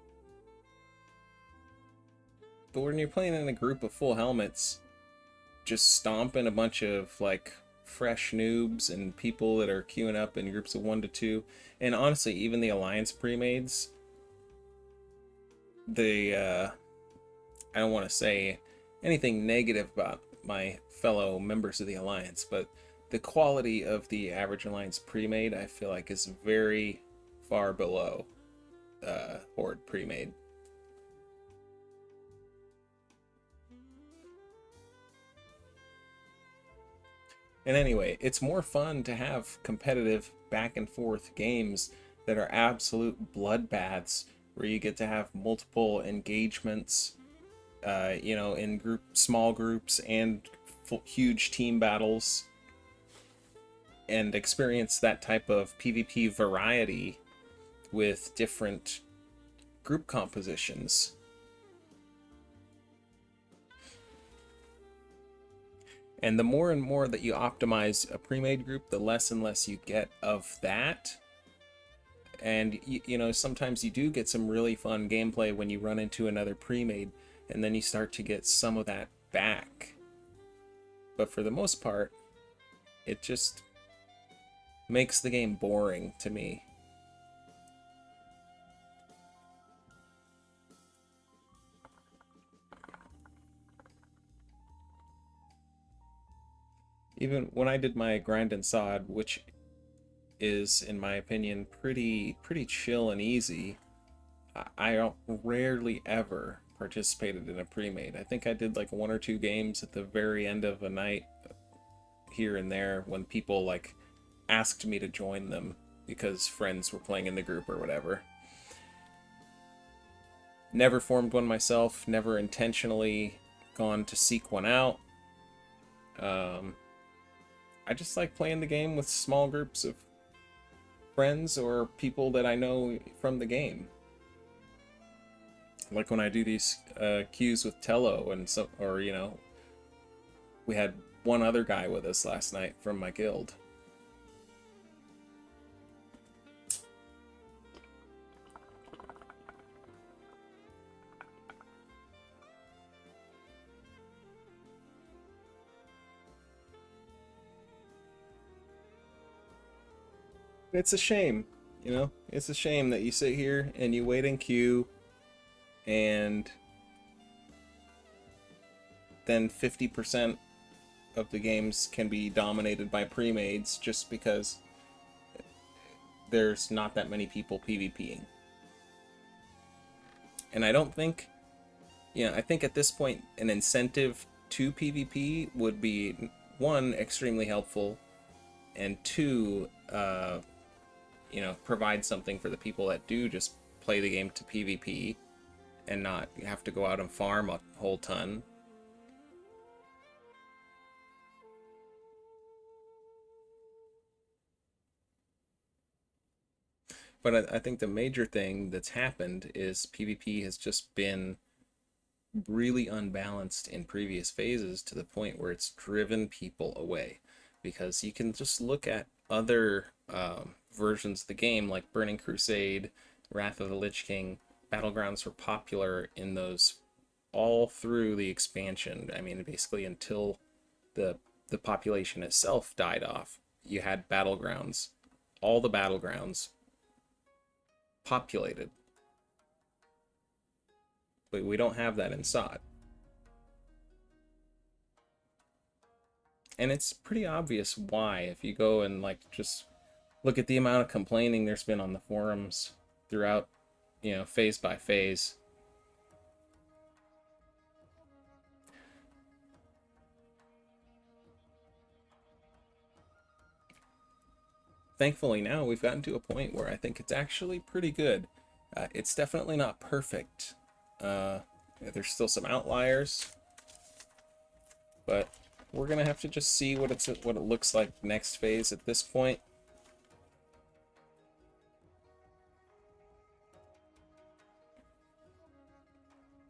But when you're playing in a group of full helmets, just stomping a bunch of like fresh noobs and people that are queuing up in groups of 1 to 2, and honestly, even the Alliance pre-mades, I don't want to say anything negative about my fellow members of the Alliance, but the quality of the average Alliance pre-made, I feel like, is very far below Horde pre-made. And anyway, it's more fun to have competitive back and forth games that are absolute bloodbaths, where you get to have multiple engagements, in small groups and huge team battles, and experience that type of PvP variety with different group compositions. And the more and more that you optimize a pre-made group, the less and less you get of that. And sometimes you do get some really fun gameplay when you run into another pre-made, and then you start to get some of that back. But for the most part, it just makes the game boring to me. Even when I did my grind and SoD, which is, in my opinion, pretty chill and easy, I rarely ever participated in a pre-made. I think I did like 1 or 2 games at the very end of a night here and there when people like asked me to join them because friends were playing in the group or whatever. Never formed one myself, never intentionally gone to seek one out. I just like playing the game with small groups of friends or people that I know from the game. Like when I do these queues with Tello and we had one other guy with us last night from my guild. It's a shame, it's a shame that you sit here and you wait in queue and then 50% of the games can be dominated by pre-mades just because there's not that many people PvPing. And I don't think, I think at this point an incentive to PvP would be, one, extremely helpful, and two, you know, provide something for the people that do just play the game to PvP and not have to go out and farm a whole ton. But I think the major thing that's happened is PvP has just been really unbalanced in previous phases to the point where it's driven people away. Because you can just look at other versions of the game, like Burning Crusade, Wrath of the Lich King. Battlegrounds were popular in those all through the expansion. I mean, basically until the population itself died off. You had Battlegrounds. All the Battlegrounds populated. But we don't have that in SoD. And it's pretty obvious why if you go and like just look at the amount of complaining there's been on the forums throughout, you know, phase by phase. Thankfully now we've gotten to a point where I think it's actually pretty good. It's definitely not perfect. There's still some outliers, but we're gonna have to just see what it looks like next phase at this point.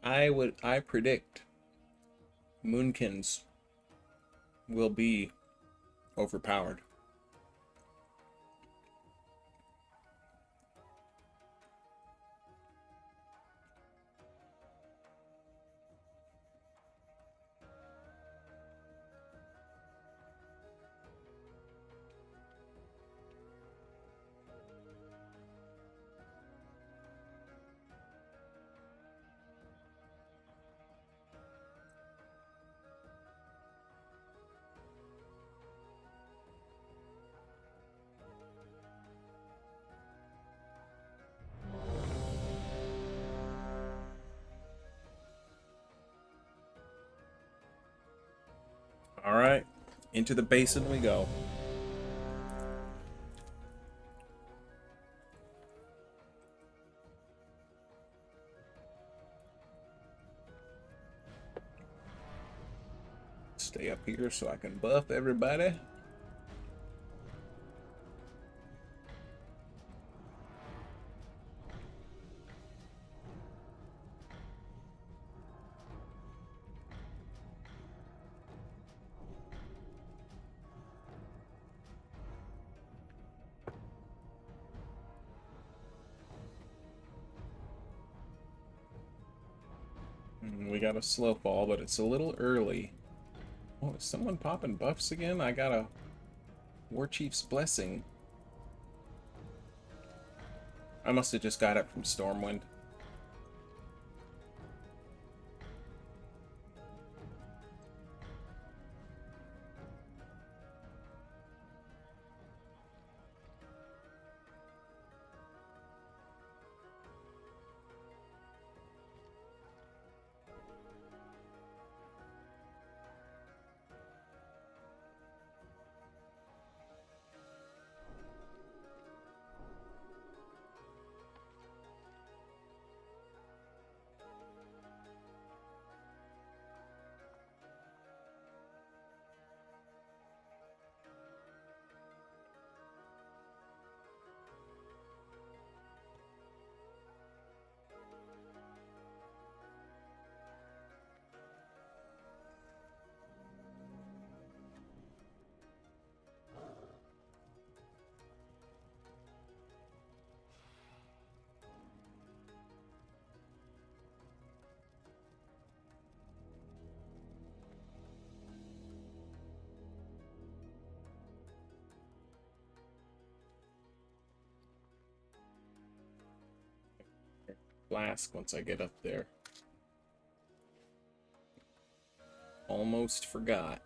I predict Moonkins will be overpowered. All right, into the basin we go. Stay up here so I can buff everybody. We got a slow fall, but it's a little early. Oh, is someone popping buffs again? I got a War Chief's Blessing. I must have just got it from Stormwind. Flask once I get up there. Almost forgot.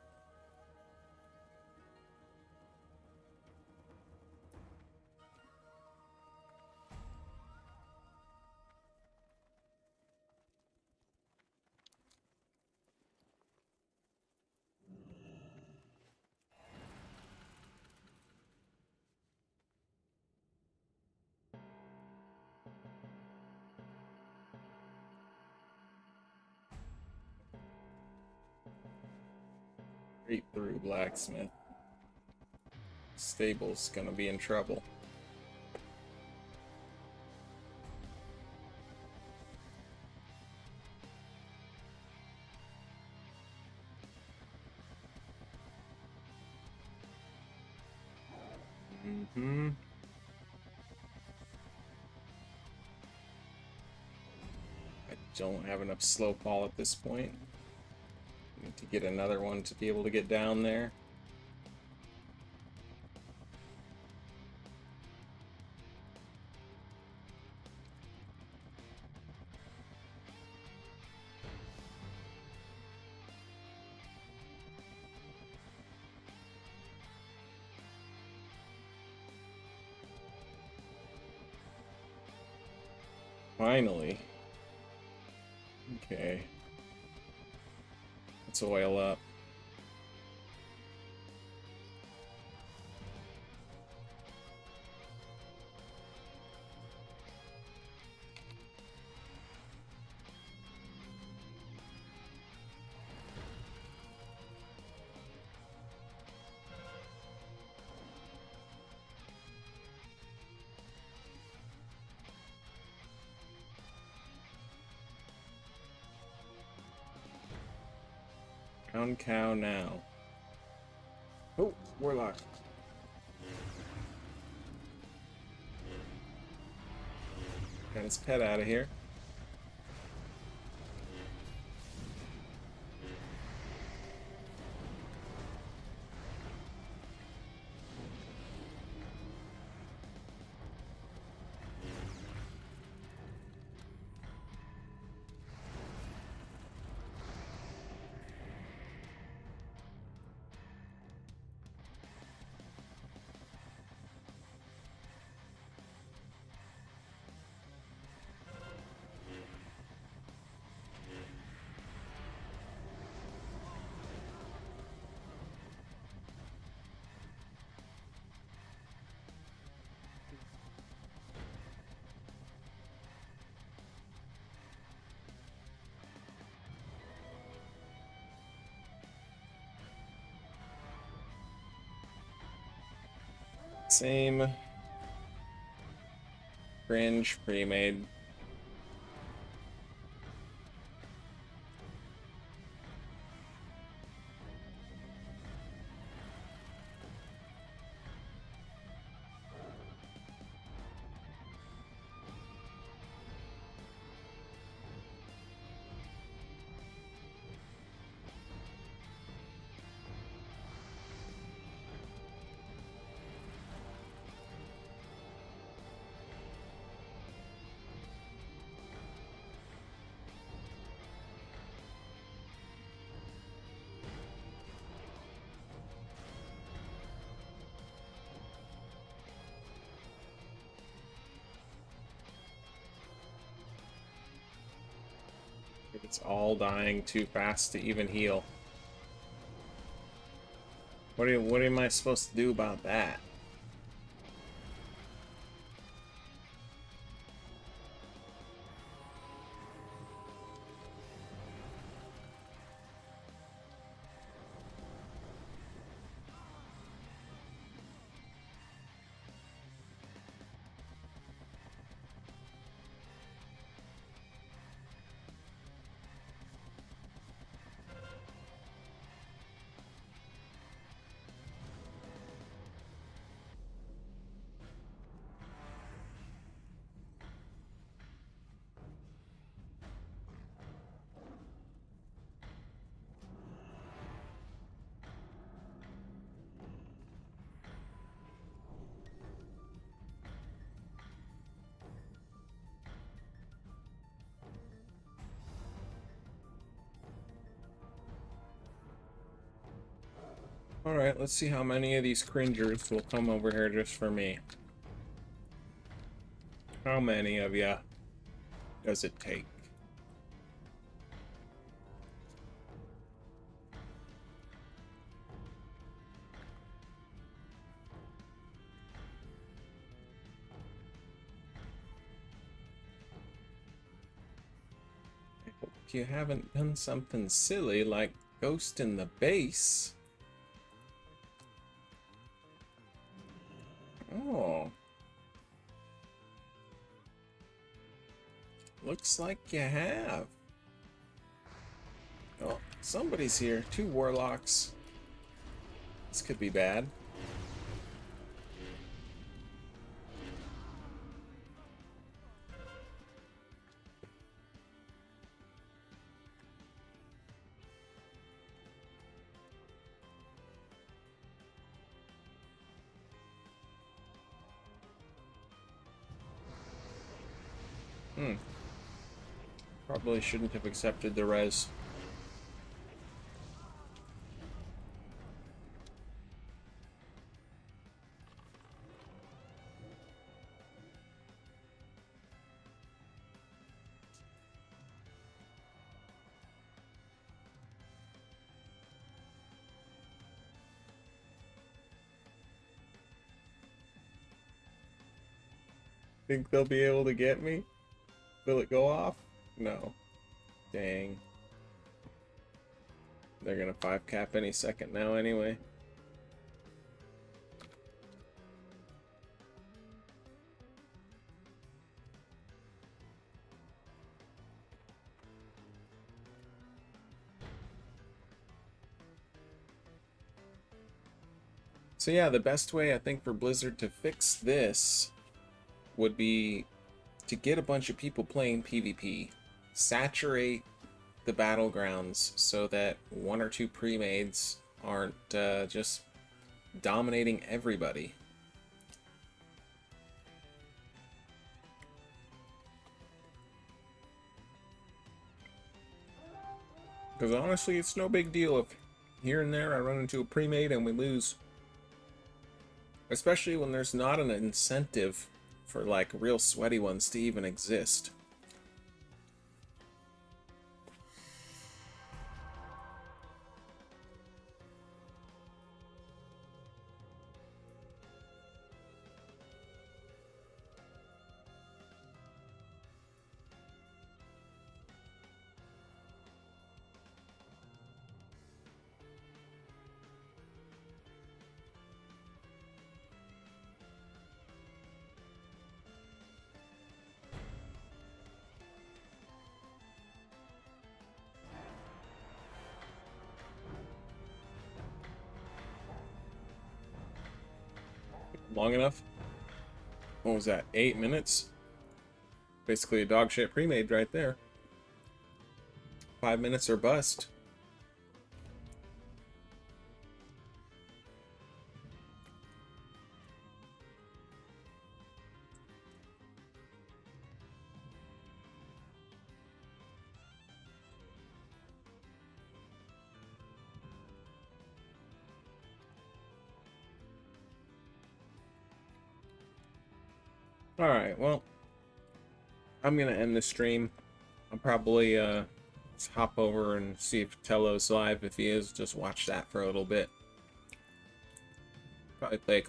Straight through blacksmith. Stable's gonna be in trouble. I don't have enough slow fall at this point. Need to get another one to be able to get down there. Finally. Okay. Let's oil up. Crown cow now. Oh, warlock. Got his pet out of here. Same cringe pre-made. It's all dying too fast to even heal. What am I supposed to do about that? Alright, let's see how many of these cringers will come over here just for me. How many of ya does it take? I hope you haven't done something silly like ghost in the base. Oh. Looks like you have. Oh, somebody's here. 2 warlocks. This could be bad. Probably shouldn't have accepted the res. Think they'll be able to get me? Will it go off? No. Dang. They're gonna 5 cap any second now anyway. So yeah, the best way I think for Blizzard to fix this would be to get a bunch of people playing PvP. Saturate the Battlegrounds so that 1 or 2 pre-mades aren't just dominating everybody. Because honestly, it's no big deal if here and there I run into a pre-made and we lose. Especially when there's not an incentive for like real sweaty ones to even exist. Long enough? What was that, 8 minutes? Basically a dog shit pre-made right there. 5 minutes or bust. Alright, well, I'm gonna end the stream. I'll probably just hop over and see if Tello's live. If he is, just watch that for a little bit. Probably play a